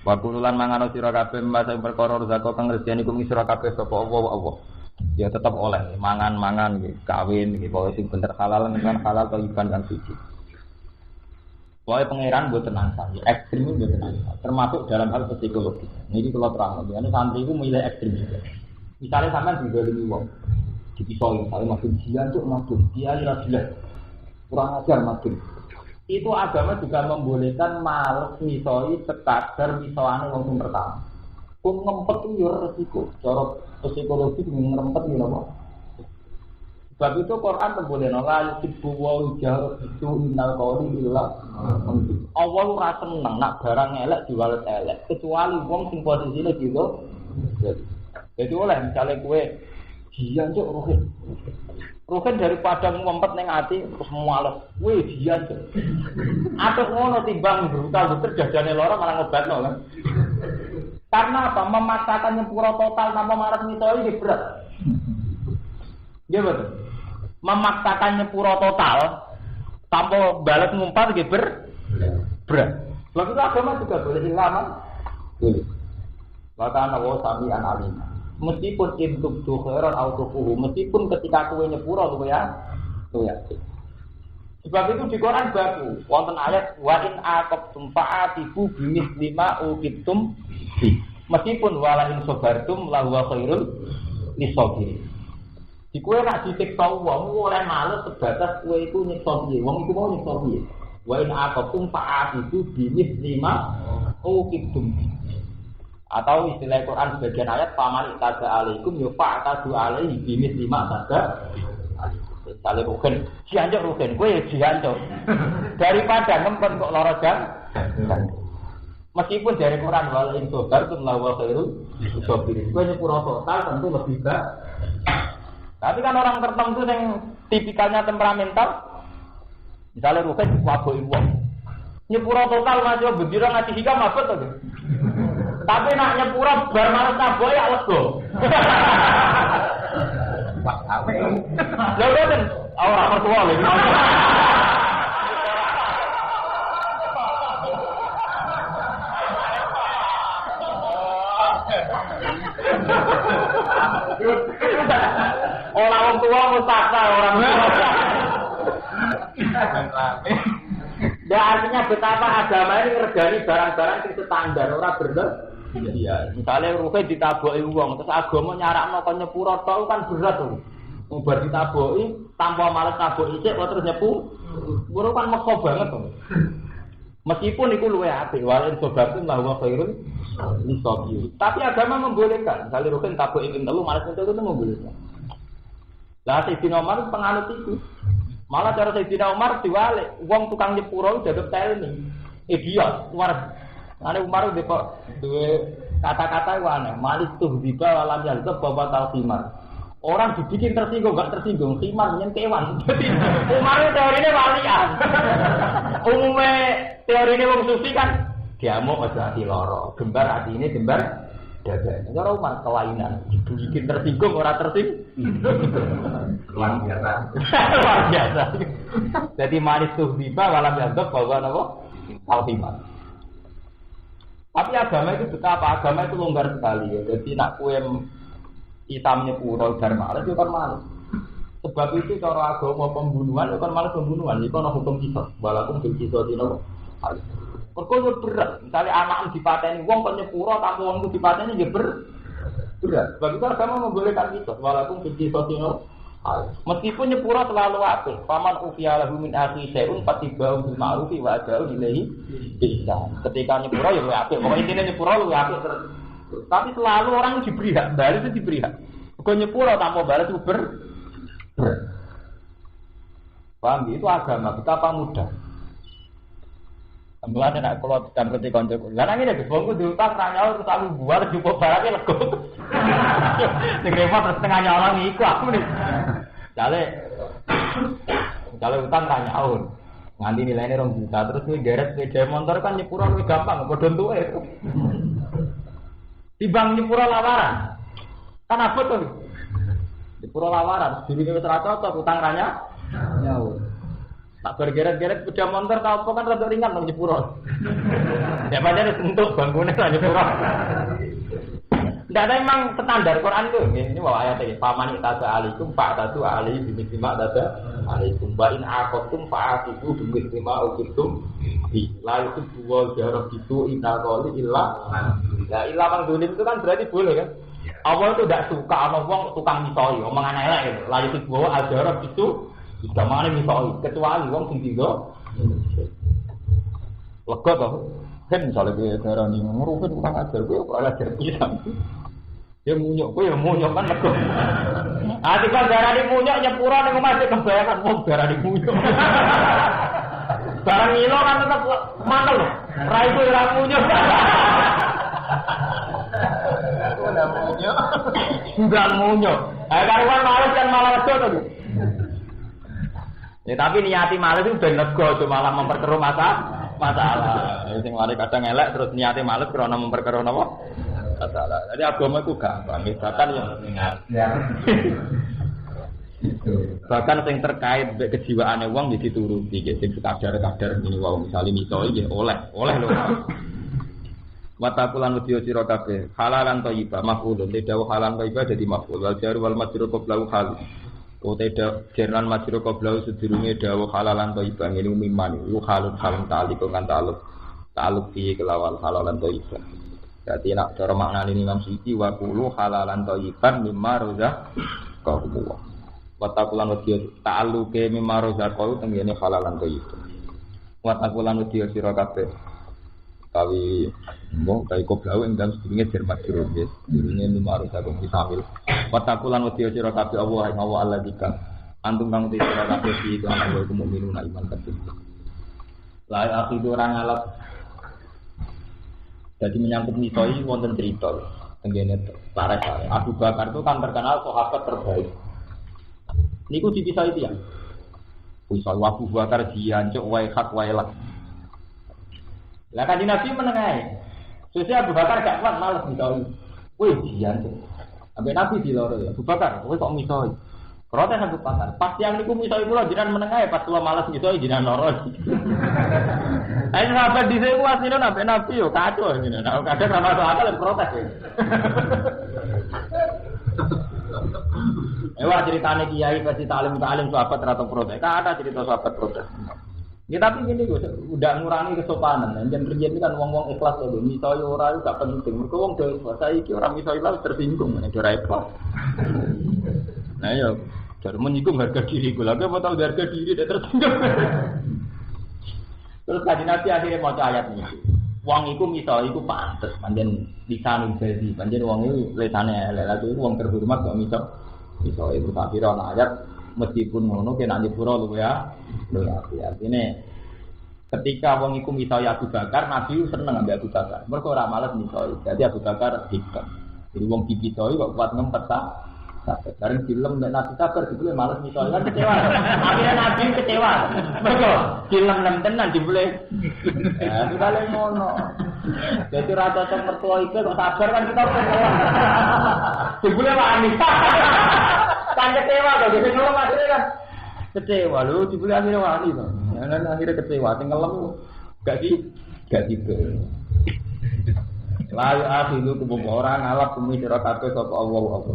Wa kululan mangano sira kabeh masa perkara rezeki kang rezeki kum sira kabeh sapa Allah. Ya tetap oleh mangan-mangan nggih, kawin nggih, pokoke sing bener halal kan halal thayyiban kan suci. Pokoke pangeran mboten angsal, ekstrem mboten angsal, termasuk dalam hal psikologi. Niki kula terang, yen santri iku milih ekstrem juga. Misalnya sampean digoleki wong, dipisoi, misalnya maksud jian cuk madun, dia ora jelas. Kurang ajar madun. Itu agama juga membolehkan males misoi sekadar misoane wong sing pertama. Kok ngempet yo resiko, cara psikologi ngrempet yo napa. Sebab itu Quran membolehno la yusibu wa jar itu innal qawli illa Allah ora seneng nak barang elek diwales elek kecuali wong sing posisine gitu. Jadi oleh misalnya kowe jian cuk Rohin daripada ngumpet ning ati terus males. Kowe jian cuk. Atuk ngono timbang brutal terjadane lara malah ngobatno kan. Karena apa? Memaksakan nyepuro total tanpa marah misoi ini berat. Iya betul. Memaksakan nyepuro total tanpa balas ngumpat ini berat. Lalu itu agama juga boleh ilhaman. Boleh. Bahkan Allah sami'an alim. Meskipun intub khairan au tufuhu, meskipun ketika kowe nyepuro kowe ya. Sebab itu di Quran baku wonten ayat wa in aqabtum fa'atibu bimisli ma uqibtum meskipun wala in sabartum la huwa khairul lisabirin. Di kowe nak disiksa wong oleh males sebatas kowe iku nyiksa piye, wong iku mau nyiksa piye. Wa in aqabtum fa'atibu bimisli ma uqibtum. Atau istilah Quran sebagian ayat paman itaza alaikum ya fa'tadu alaihi bimisli ma tada. Saleh rugen, jianjok rugen, kowe ya jianjok. Daripada ngempet kok lara jam. Meskipun dari Quran wal insobar tu lawa khairul sabirin. Kowe nyepuro total tentu lebih baik. Tapi kan orang tertentu yang tipikalnya temperamental, misalnya rugen waboki wong. Nyepuro total masih bendira ngaji hikam apa to? Tapi nak nyepuro bar maret kabeh ya lega. Wah, awe. Lha boten ora mertua lho. Ora wong tua mustaka orang tua. Ya artinya betapa agama ini ngergani barang-barang sing standar ora bener. Iya, misalnya ruhe ditaboki wong terus agama nyarakno kon nyepuro tok kan berat to. Wong bar ditaboki tanpa males taboki sik kok terus nyepu. Muru kan maksa banget to. Meskipun iku luwih apik, walin sobatun bahwa khairun lisabi. Tapi agama membolehkan. Misalnya ruhe taboki ping 3 males ping 3 itu membolehkan. Lah Sayyidina Umar penganut itu. Malah cara Sayyidina Umar diwalik, wong tukang nyepuro dadep telni. Idiot, war. Ane Umar duwe kata-kata ku aneh, malis tuh diba walam yalzab bawa talqimar. Orang dibikin tersinggung, enggak tersinggung, khimar nyen kewan. Jadi Umar teorine walian. Umume teorine wong sufi kan Diamuk aja hati loro, gembar hati ini gembar dada. Cara Umar kelainan, bikin tersinggung orang tersinggung. Luar biasa. Luar biasa. Jadi manis tuh tiba walam yantok bahwa apa? Al-Himar. Tapi agama itu betapa agama itu longgar sekali ya. Jadi nak kue hitamnya pura dharma itu kan manis. Sebab itu cara agama pembunuhan itu kan malah pembunuhan. Itu kan hukum kisah. Walaupun hukum kisah itu perkara berat. Misalnya anak dipateni wong kok nyepuro tanpa wong itu dipateni ya berat. Sebab itu agama membolehkan itu walaupun benci sosial. Meskipun nyepuro terlalu apik. Paman ufiya lahu min akhi syai'un fatibau bil ma'rufi wa adau ilaihi bisa. Ketika nyepuro ya luwih apik. Pokoke intine nyepuro luwih apik terus. Tapi selalu orang diberi hak, balas itu diberi hak. Kok nyepuro tanpa balas itu berat. Paham? Itu agama betapa mudah. Mulane nek kula ditamreti kancaku. Lah nang ngene wongku diutang ra nyaur terus aku buar jupuk barake lego. Sing repot terus tengah nyaur iku aku nih. Jale utang ra nyaur. Nganti nilainya 2 juta terus kowe geret sepeda motor kan nyepuro luwih gampang padha entuke. Timbang nyepuro lawaran. Kan apa tuh? Nyepuro lawaran, durunge wis ra cocok utang ra nyaur. Tak bergeret-geret sepeda motor tau apa kan rada ringan nang Jepuro. Ya pancen untuk bangkune nang Jepuro. Ndak ada emang standar Quran tuh. Ini bawa ayat ini. Paman itasa alaikum fa'tatu alaihi bimithma tata alaikum wa in aqabtum fa'atibu bimithma uqibtum bi. La yusibu wa jarab itu inna qali illa. Ya illa mang dolim itu kan berarti boleh kan? Allah itu tidak suka ana wong tukang misoi, omongan elek gitu. La yusibu wa jarab itu tidak mana misalnya, kecuali wong sing tiga lega toh kan misalnya gue darah ni ngurufin kurang ajar gue kok ajar pisang dia munyok gue ya munyok kan lega hati kan darah ni munyok nyepura nih masih kebayangan mau darah ni munyok barang ilo kan tetap mantel rai gue lah munyok udah munyok enggak munyok karuan malas kan malah lega tuh. Ya tapi niati males itu ben lega cuma malah memperkeruh masalah. Sing mari kadang elek terus niati males karena memperkeruh apa? Masalah. Jadi agama itu gampang, bahkan yang bahkan sing terkait kejiwaane wong iki dituruti, sing kadar-kadar ini wae misale miso iki oleh lho. Watakulan wedi sira kabeh halalan thayyibah maf'ulun dawuh halalan thayyibah dadi maf'ul wal jar wal majrur qablahu hal. Uteda jernan majrur qablahu sedurunge dawuh halalan thayyibah ngene umiman iku halun tali kan taluk fi kelawan halalan thayyibah. Dadi nek cara maknane Imam Suyuti wa qulu halalan thayyiban mimma razaqakum. Watakulan wedi ta'alluke mimma razaqakum tengene halalan thayyibah. Watakulan wedi sira kabeh kawi mbok kae koplau enggal sedurunge jer majrur nggih sedurunge numarus aku disamil watakulan wedi sira kabeh Allah ing Allah dika antum kang sira kabeh iki lan wa mukminuna iman kabeh la akhidu orang alap jadi menyangkut misoi wonten cerita tengene sare-sare Abu Bakar itu kan terkenal sahabat terbaik niku dipisah itu ya Wisal Abu Bakar diancuk wae hak wae lah. Lah kan Nabi menengahi. Sesuai Abu Bakar gak kuat malas misoi. Wih jian tuh. Sampai Nabi diloro ya. Abu Bakar, kowe kok misoi? Protes Abu Bakar. Pas yang niku misoi kula jenengan menengahi pas kula malas misoi jenengan loro. Ayo sahabat dhisik ku asline Nabi yo kacau ngene. Nek kadang ra masuk akal protes ya. Ewa ceritane kiai pasti talim sahabat atau protes. Ada cerita sahabat protes. Ya tapi gini gue, udah ngurangi kesopanan. Dan terjadi kan wong-wong ikhlas loh. Misalnya orang itu gak penting. Mereka wong dari saya iki orang misalnya tersinggung, mana cara ikhlas. Nah ya, cara menyinggung harga diri gue. Lagi mau tahu harga diri dia tersinggung. Terus tadi nanti akhirnya mau ayat ini. Wong itu misalnya itu pantas, panjen lisanul jadi, panjen wong itu lisannya lagi wong terhormat kok misalnya itu akhirnya ayat. Meskipun ngono kena nyepuro lho ya. Lho artine ketika wong iku misale Abu Bakar, Nabi seneng ambek Abu Bakar. Mergo ora males misale. Dadi Abu Bakar hikam. Jadi wong dipisoi kok kuat ngempet ta. Bareng film nek Nabi sabar dibule males misale kan kecewa. Akhirnya Nabi kecewa. Mergo film nem tenan dibule. Ya, itu kale ngono. Jadi rasa cocok mertua itu kok sabar kan kita pengelola. Jebule wani. Kan kecewa kok jadi ngelem akhirnya kan. Kecewa lho jebule akhirnya wani to. Nah akhirnya kecewa sing ngelem gak gitu. Layu akhiru kubung orang ngalap bumi sira kabeh sapa Allah.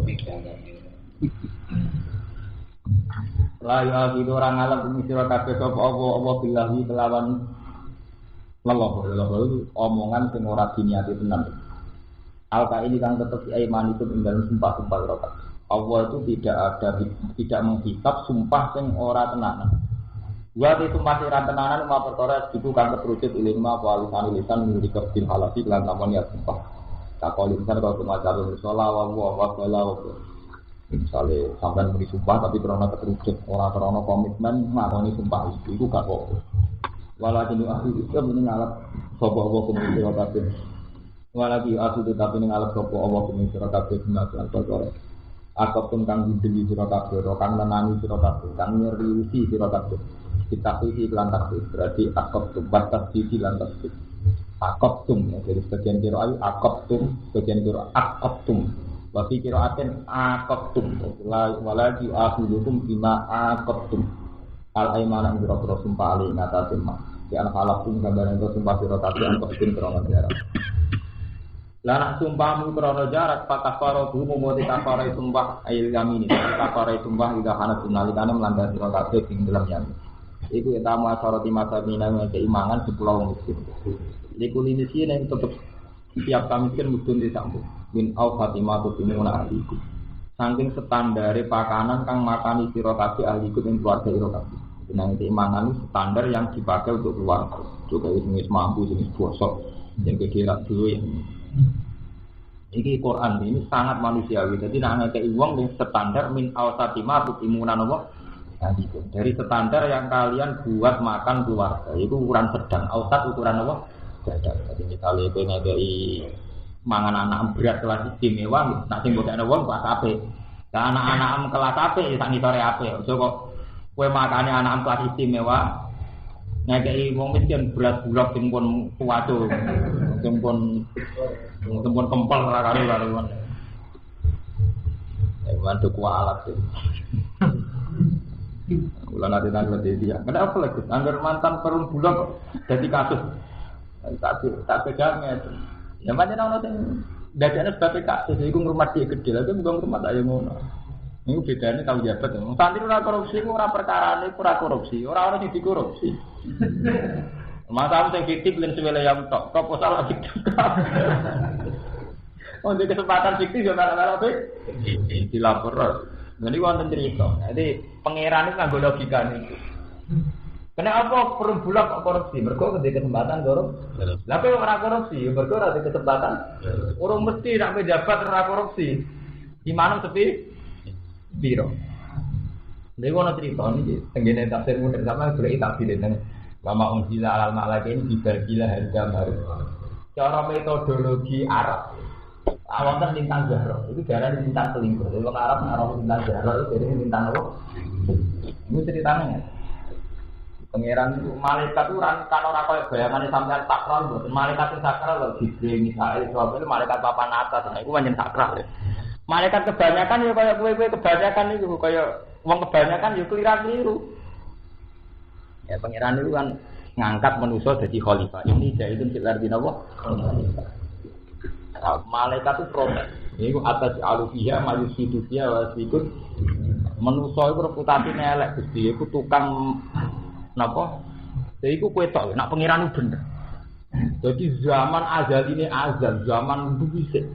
Layu akhiru orang ngalap bumi sira kabeh sapa Allah billahi kelawan Allah omongan sing ora diniati tenan. Alka ini kang tetep iman itu ing dalem sumpah-sumpah rokat. Allah itu tidak menghisab sumpah sing ora tenanan. Buat itu masih rantenanan ma perkara itu kang keterucut ilmu kualisan lisan menjadi kecil halasi lan lamun ya sumpah. Takol lisan kalau macam bersolah wa misalnya sampean muni sumpah tapi karena keterucut ora karena komitmen ngakoni sumpah itu gak kok. Walakin aku itu muni ngalap sapa Allah kumpul kabeh. Walakin aku tapi ngalap sapa Allah kumpul kabeh semakan perkara. Akop kang dibeli sira kabeh, kang nenani sira kabeh, kang nyeriusi sira kabeh. Kita isi iklan tasbih berarti akop tum batas sisi iklan tasbih akop tum ya, dari sebagian kira ayu akop tum sebagian kira akop tum bagi kira aten akop tum walagi akhirukum bima akop tum al aimana kira sumpah ali ngatasin mah di anak halaf tum gambaran itu sumpah kira tapi akop tum krono jarak lanak sumpahmu krono jarak pakah karo bu mumoti kafare sumpah ail yamini kafare sumpah ida hana sunalikane melanggar kira kabeh ing dalam yamin. Iku etamu asarati masa minang keimangan di pulau miskin. Iku linisi yang tetap siap miskin mudun disambung. Min au fatimatu timuna ahliku. Saking standare pakanan kang makani sira kabeh ahliku ing keluarga ira kabeh. Jenenge keimangan standar yang dipakai untuk keluarga. Juga wis mampu jenis bosok yang gede lak duwe. Iki Quran ini sangat manusiawi. Jadi nek ngekeki wong ning standar min au fatimatu timuna apa? Dari standar yang kalian buat makan keluarga itu ukuran sedang, ausat ukuran apa? Sedang. Jadi misalnya pengen dari mangan anak berat kelas istimewa, nak sing mbok ana wong kelas apik. Lah anak-anak kelas apik sak ngisore apik. Aja kok kowe makane anak kelas istimewa ngekeki wong miskin berat bulak sing pun kuwaco. Sing pun kempel ora karo-karuan. Mantu kualat. Ulah nanti nanggung dia. Kenapa lagi? Angger mantan perun bulan jadi kasus. Tak pegangnya. Ya macam orang tu dadanya sebagai kasus. Iku rumah dia gede lagi bukan rumah tak yang mana. Ini bedanya tahu jabat. Santri orang korupsi, orang perkara ini kurang korupsi. Orang-orang yang dikorupsi. Masa aku yang fiktif dan sebelum yang tok. Proposal lagi tukar. Untuk kesempatan fiktif juga malah-malah dilapor. Jadi wonten cerita. Jadi pangeran itu nganggo logika niku. Kenapa perlu bulak korupsi? Mergo ketika kesempatan korupsi. Lah kok ora korupsi, mergo ora ada kesempatan. Urung mesti nek pejabat ora korupsi. Di mana sepi? Biro. Lha ono cerita niki tenggene tafsir mudah sama golek tafsir teng Lama unzila alal malakin dibagila harga baru. Cara metodologi Arab. Awanten lintang Zahra, itu darah di lintang selingkuh. Jadi orang Arab naruh lintang Zahra itu jadi lintang apa? Ini ceritanya. Pangeran itu malaikat itu kan orang kaya bayangannya sampean sakral buat malaikat itu sakral loh. Jibril Mikail itu malaikat papan atas. Nah itu banyak sakral. Malaikat kebanyakan ya kayak kue kebanyakan itu kayak uang kebanyakan ya keliru. Ya pangeran itu kan ngangkat manusia jadi khalifah. Ini jadi itu filar di nawa. Malaikat itu protes. Ini atas alufiyah, majusidufiyah, wasikut. Manusia itu reputasi elek, Gusti. Itu tukang napa? Jadi itu kuetok. Nak pengiran itu bener. Jadi zaman azal ini azal, zaman bisik.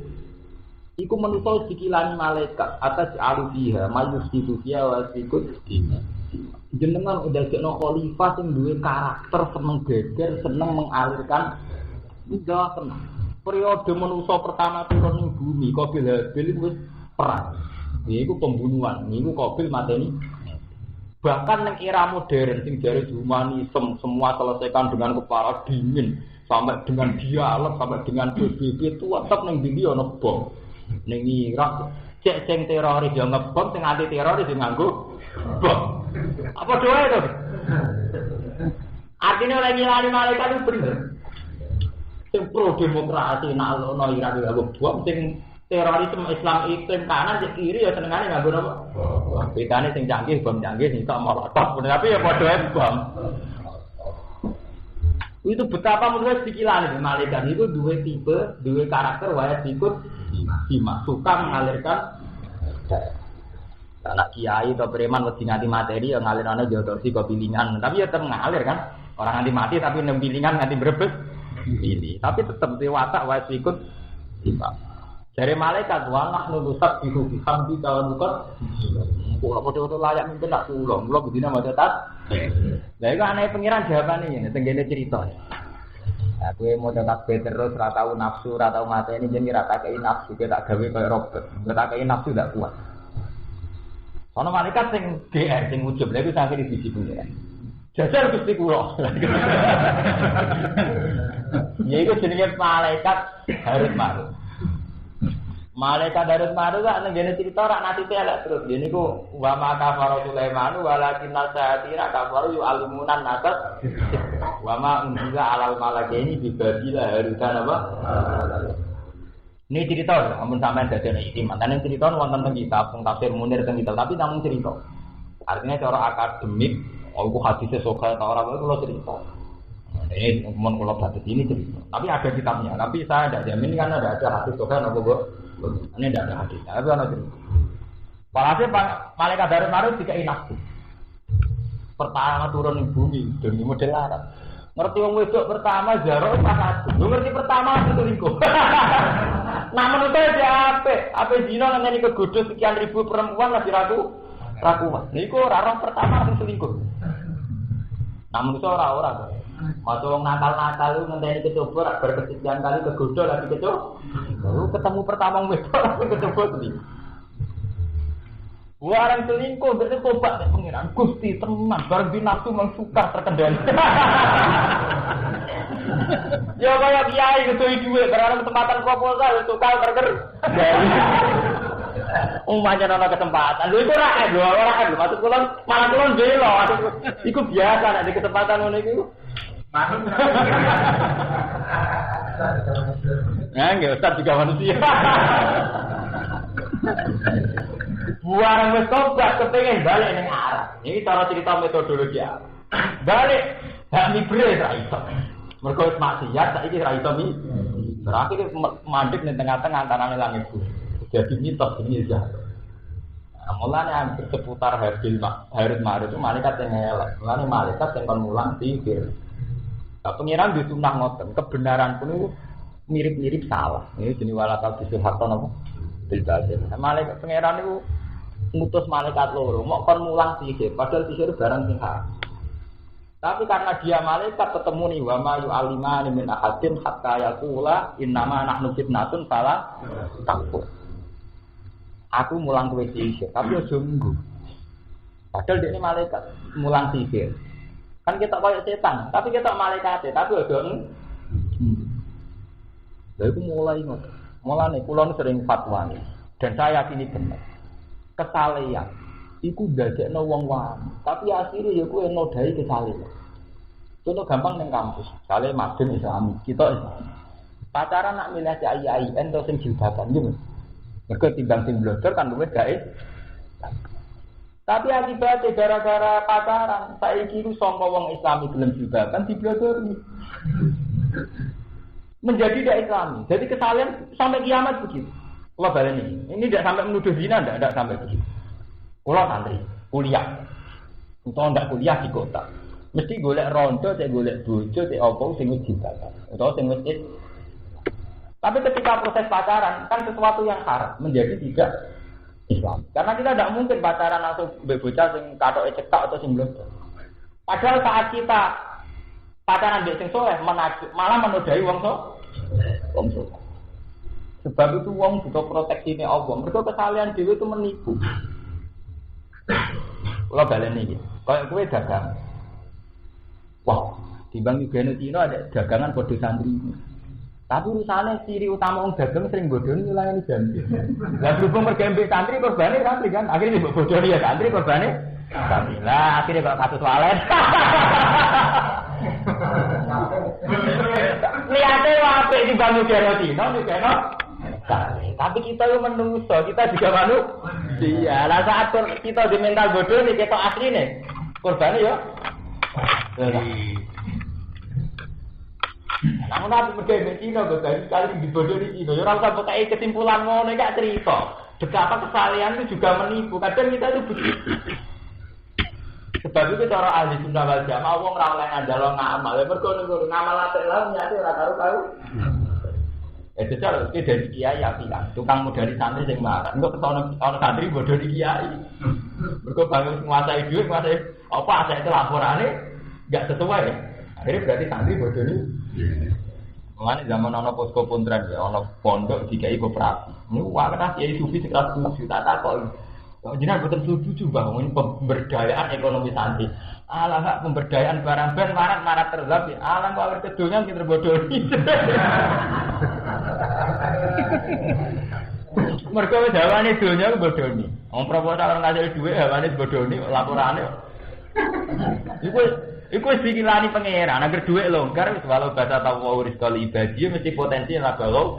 Iku manusia dikilani malaikat atas alufiyah, majusidufiyah, wasikut. Jenengan udah kena khalifah yang duwe karakter seneng geger, seneng mengalirkan. Enggak tenang. Periode manusia pertama turun di bumi, Qabil Habil itu perang. Ini pembunuhan, ini Qabil mateni. Bahkan yang era modern, sing dari humanisme semua selesaikan dengan kepala dingin, sampai dengan dialog, sampai dengan PBB itu tetap neng bumi ono bom. Neng Irak, cek sing teroris yang ngebom, sing anti teroris yang nganggo bom. Apa doa itu? Artinya lagi lari malaikat itu bener. sing pro demokrasi nalono Iran nganggo bom sing terorisme Islam ekstrem kanan cek kiri ya senengane nganggo apa? Bedane sing canggih bom canggih sing tok molotov tapi ya padha ae bom. Itu betapa menurut pikiran malaikat itu dua tipe, dua karakter wayah ikut dimasukkan mengalirkan. Anak kiai atau preman wedi nganti materi yang ngalirane jodosi kok pilingan, tapi ya tetep ngalir kan. Orang nganti mati tapi nem pilingan nganti brebes pilih. Tapi tetep watak wayah ikut timbang. Dari malaikat walah nulusat bihu bihamdi kawan bukan. Kok padha layak mimpin tak kula bedina maca tas. Lah iku aneh pengiran jawabane ngene tenggene cerita. Nah, kowe maca tasbih terus ora tau nafsu, ora tau mateni jenenge ora tak kei nafsu, kowe tak gawe koyo robot. Kowe tak kei nafsu ndak kuat. Sono malaikat sing GR sing ujub lha iku sampe di sisi pengiran. Jajal Gusti kula. Ya iku jenenge malaikat harus maruf. Malaikat Darut Maru kan ngene cerita rak nate elek terus. Dene niku wa ma kafara Sulaiman walakin nasatira kafaru yu'allimunan nasat. Wa ma unzila alal malakaini bi babila harutan apa? Ini cerita ampun sampean dadene iki mantane cerita wonten teng kitab tafsir Munir teng kitab tapi namung cerita. Artinya cara akademik aku hadise soka ta ora kula cerita. Ini umum kalau batas ini cerita. Tapi ada kitabnya. Tapi saya tidak jamin karena tidak ada hadis soka nopo kok. Ini tidak ada hadis. Tapi ada cerita. Walhasil malaikat Darut Maru dikai nafsu. Pertama turun di bumi demi model Arab. Ngerti wong wedok pertama jaro pas aku. Ngerti pertama itu lingkup. Nah menurut saya apa zina nang ngene kegodho sekian ribu perempuan lagi rakuan. Niku ora pertama sing selingkuh. Namun itu ora-ora. Waktu wong nakal-nakal lu ngenteni kecoba berkesekian kali kegodho lagi kecoba. Lalu ketemu pertama wedok lagi kecoba selingkuh. Warang selingkuh berarti tobat nek pengiran Gusti tenan bareng di nafsu mengsuka terkendali. Ya kaya kiai ketui dhuwit barang kesempatan proposal tukang terker. Umumnya ana kesempatan. Lho iku ora kan maksud kula malah kula bela. Iku biasa nek di kesempatan ngono iku. Ya nggih Ustaz juga manusia. Buarang wis tobat kepengin balik ning arah. Iki cara cerita metodologi apa? Balik hak mibre ra iso. Mergo wis maksiat saiki ra iso mi. Terakhir mandek ning tengah-tengah antarané langit bumi. Jadi mitos ini ya. Nah, mulanya seputar Harut Marut itu malaikat yang elek. Mulanya malaikat yang kon mulang sihir. Nah, pengiran di sunah ngoten, kebenaran pun itu mirip-mirip salah. Ini jenis walakal bisul haton apa? Bilbasil. Nah, malaikat pengiran itu ngutus malaikat loro, mau kon mulang sihir, padahal sihir barang sing haram. Tapi karena dia malaikat ketemu nih wa ma yu'allimani min ahadin hatta yaqula innama nahnu fitnatun fala takfur. Aku mulang kowe sihir, tapi aja nggo. Padahal dia ini malaikat mulang sihir. Kan kita koyo setan, tapi kita malaikat, tapi aja nggo. Lha iku mulai ngono. Mulane kula sering fatwa nih. Dan saya yakini benar. Kesalehan iku ndadekno wong wani, tapi akhire ya kowe nodai kesalehan. Contoh gampang ning kampus, sale madun Islami, kita Islam. Pacaran nak milih cai ento sing jilbaban gitu. Mergo timbang sing blodor kan luwih gae. Tapi akibatnya gara-gara pacaran, saiki ku sangka wong Islami gelem jilbaban diblodori. Menjadi tidak Islami. Jadi kesalahan sampai kiamat begitu. Kalau baleni ini tidak sampai menuduh zina, tidak sampai begitu. Kalau santri kuliah, atau tidak kuliah di kota, mesti golek rondo, saya golek bojo, saya opong, sing wis jilbaban, atau sing wis. Tapi ketika proses pacaran kan sesuatu yang haram menjadi tidak Islam. Karena kita tidak mungkin pacaran langsung bocah sing katoke cekak atau sing blodor. Padahal saat kita pacaran mbek sing soleh malah menodai wong soleh. Sebab itu wong butuh proteksine Allah. Mergo kesalahan dhewe itu menipu. Kula baleni iki. Kayak kowe dagang. Wah, timbang yugene Cina ada dagangan padha santri. Tapi urusane ciri utama wong dagang sering bodoni wilayane Jambi. Lah berhubung mergo santri korbane santri kan. Akhirnya mbok bodoni ya santri korbane santri. Lah akhirnya kok kasus walen. Lihatnya apik timbang nyugeno dina nyugeno. Tapi kita yo menungso, kita juga manusia. Lah saat kita di mental bodoh nih ketok asline. Korbane yo. Namun nabi mereka Cina betul sekali di bodoh di Cina. Orang tak pakai kesimpulan ngono gak cerita. Betapa kesalahan itu juga menipu. Kadang kita itu begitu. Sebab itu cara ahli sunnah wal jamaah wong ora oleh ngandalo ngamal. Mergo ngamal apik lah nyate ora karo-karo. Jajal iki dari kiai apian. Tukang modali santri sing marah. Engko ketone santri bodoh di kiai. Mergo bangun menguasai duit, menguasai apa asal itu laporane enggak sesuai. Akhirnya berarti santri bodoh ini. Mengenai zaman ono posko pontren ya, ono pondok dikai koperasi. Ini wah kata kiai sufi sekeras 7 juta takok. Jenengan boten setuju bahwa ini pemberdayaan ekonomi santri. Alah hak pemberdayaan barang ben marat terlap ya. Alah kok awet kedonyan kita bodohi. Mergo wis hawane donya bodohi. Wong proposal ora ngasih dhuwit hawane bodohi laporane. Iku wis dikilani pangeran, agar dhuwit longgar wis walau bata tawu rizqal ibadi mesti potensi labalau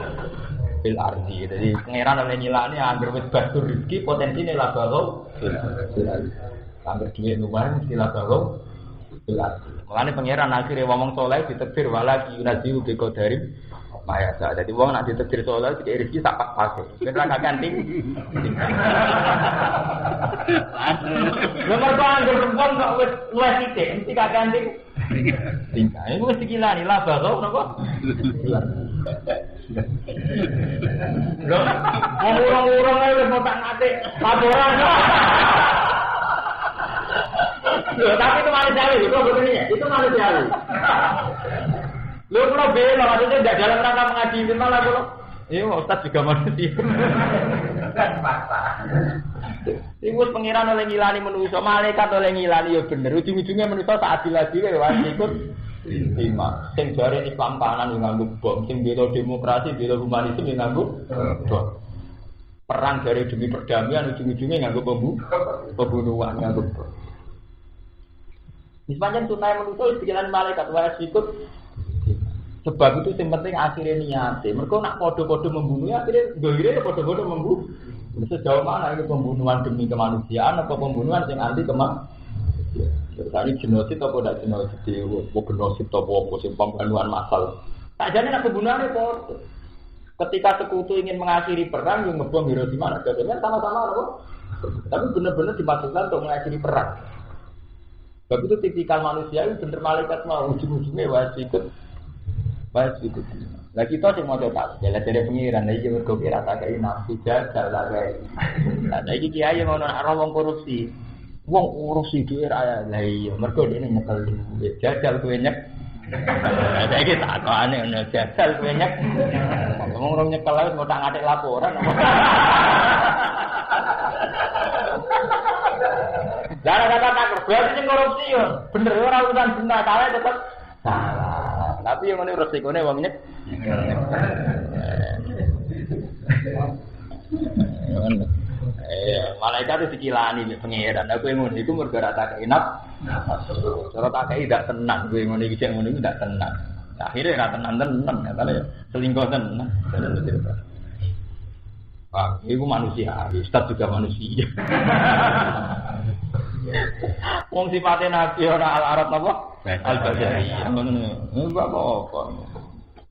fil ardi. Jadi pangeran oleh nyilani agar wis batur rezeki potensine labalau fil ardi. Agar dhuwit lumayan mesti labalau fil ardi. Mulane pangeran akhire ngomong saleh ditakdir wala yunaziu bi qadarin maya sa. Jadi wong nek ditakdir saleh iki rezeki tak pas-pas. Ben ra ganting. Nomor pangger perempuan kok wis luwih sithik, mesti gak ganting. Tingkah. Iku wis dikilani lah bago napa? Lho, orang-orang ae wis tak ngate laporan. Lho, tapi itu manusiawi, itu betul ya? Itu manusiawi. Lho, kalau bela, maksudnya tidak dalam rangka mengadili malah kalau iya, Ustaz juga manusia. Ibu pengiran oleh ngilani manusia, malaikat oleh ngilani ya bener. Ujung-ujungnya manusia saat adil-adil wajib ikut lima. Sing jare Islam kanan yang nganggo bom, sing bela demokrasi, bela humanisme yang nganggo bom. Perang dari demi perdamaian ujung-ujungnya nganggo pembunuhan nganggo bom. Misalnya tunai manusia pikiran malaikat wajib ikut. Sebab itu yang penting akhirnya niate. Mereka nak podo-podo membunuh, akhirnya dohirnya podo-podo membunuh. Sejauh mana itu pembunuhan demi kemanusiaan atau pembunuhan yang anti kemanusiaan? Misalnya genosid atau tidak genosid, genosid atau apa, pembunuhan massal. Tak jadi nak pembunuhannya podo. Ketika sekutu ingin mengakhiri perang, yang ngebom Hiroshima, Nagasaki sama-sama apa? Tapi benar-benar dimaksudkan untuk mengakhiri perang. Sebab itu tipikal manusia itu benar malaikat mau ujung-ujungnya wajib ikut. Baik itu. Lah kita sing mau coba, ya dari pengiran iki mergo kira tak kei nafsu jajal lah kae. Lah iki kiai ngono nek ora wong korupsi. Wong urusi dhuwit ra lah iya mergo dene nyekel dhuwit. Jajal kuwi nyek. Lah iki takokane ngono jajal kuwi nyek. Wong ora nyekel wis ngotak ngatik laporan. Lah kata tak berarti sing korupsi yo bener ora urusan benar kae tetep salah. Tapi yang ini resikonya wong nyek. Malaikat itu dikilani pengiran. Aku yang ngono iku mergo ora tak enak. Cara tak kei ndak tenang, kowe ngono iki sing ngono iki ndak tenang. Akhire ora tenang, katanya selingkuh tenan. Wah, iku manusia, Ustaz juga manusia. Wong sifate nabi ora al-arab napa? Al-Bajari. Enggak apa-apa.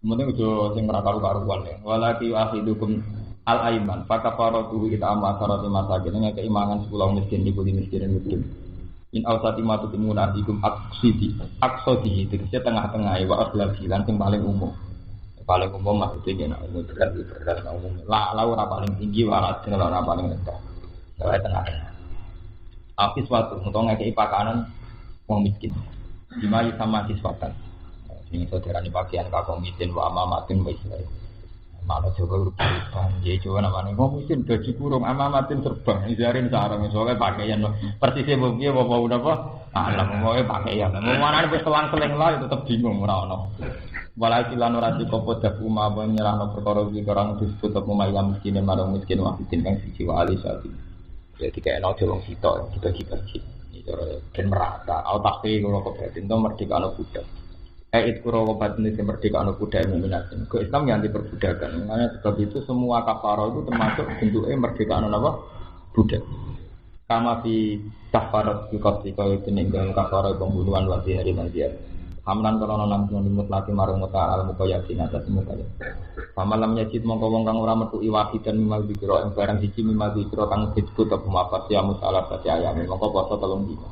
Mending aja sing ora karu-karuan ya. Walaki akhidukum al-aiman. Fakafaratu ita amasarati masakin nek keimangan 10 miskin iku miskin miskin. In awsati matu timunatikum aksidi tegese tengah-tengah wa aslagi lan sing paling umum. Paling umum maksudnya nek berat umum. La ora paling tinggi ora paling rendah. Ora tengah. Apis suatu untuk ngekei pakanan wong miskin. Dimai sama siswatan. Ini saudara ini pakaian kakak miskin wa amamatin wa islam. Mana coba urusan. Jadi coba namanya wong miskin gaji kurung amamatin terbang. Izarin sarang soalnya pakaian persisnya mungkin apa apa. Alam mau pakaian. Mau mana nih selang-seling lah tetap bingung orang. Walau silan orasi kopo dapu ma menyerahno perkara iki orang disebut apa mayam miskin marang miskin wahidin kang siji wa ali sati. Jadi kayak no jolong sitok kita. Dan merata, autakti kalau kebetulan itu merdeka anak budak. kuro obat ini merdeka anu budak mukminatin. Ke Islam yang diperbudakan. Makanya sebab itu semua kafarah itu termasuk bentuknya merdeka anu apa? Budak. Kama fi kafarat qati kaya dene dalam kafarah pembunuhan wa hari dia. Hamlan kalau nang nimut lagi marung muta al muqayyatin atas muka. Pamalam yajid mongko wong kang ora metu iwaki dan mimal dikira ing barang siji mimal dikira kang disebut apa maaf ya musalah dadi ayam mongko poso 3 dina.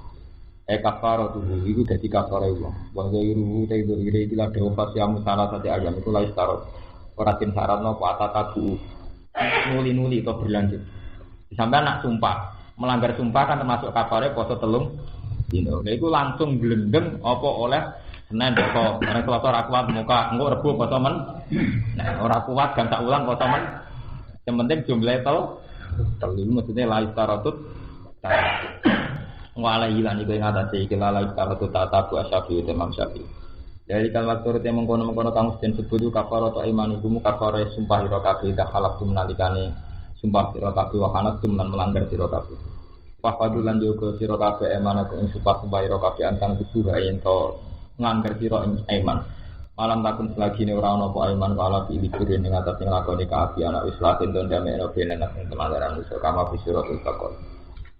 Kafaro tubuh itu jadi kafaro itu. Wong iru te iki lha dewa fasya musalah dadi ayam itu la istarot. Ora tin syarat nopo atatabu. Nuli-nuli to berlanjut. Sampai anak sumpah, melanggar sumpah kan termasuk kafare poso 3 dina. Lha iku langsung glendeng apa oleh Senin poso, karena Selasa ora kuat muka, engko Rebo poso men. Nah, ora kuat kan tak ulang poso men. Yang penting jumlahe telu maksudnya la istaratut. Wala ilan iku ing atase iki la istaratut tatabu asyafi Imam Syafi'i. Dari kalimat turut yang mengkono-mengkono kang mesti disebut kafaro atau iman iku kafaro sumpah ira kabeh dak halak nalikane sumpah ira kabeh wa kanat lan melanggar ira kabeh. Wa fadulan juga ira kabeh eman ing sumpah ira kabeh antang kudu yen to ngangger sira ing iman. Malam takun selagine ora ana apa iman kala pilih ning atas sing lakoni kaapian islahin don damekno benen ing pelanggaran usul kama bisira utakon.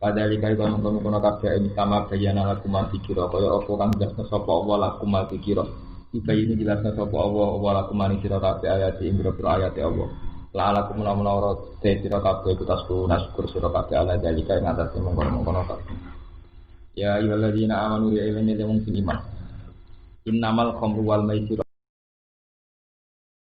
Padahal iki kaya mengkono kabeh ing sama bayana laku mati kira kaya apa kang jelasna sapa Allah laku mati kira. Iki ini jelasna sapa Allah laku mati kira kabeh ayat ing ayat Allah. La laku menawa ora sira kabeh kutasku nasyukur sira kabeh ala dalika ing atas mengkono kabeh. Ya ayyuhalladzina amanu ya ilani lemung iman. Innamal khamru wal maisir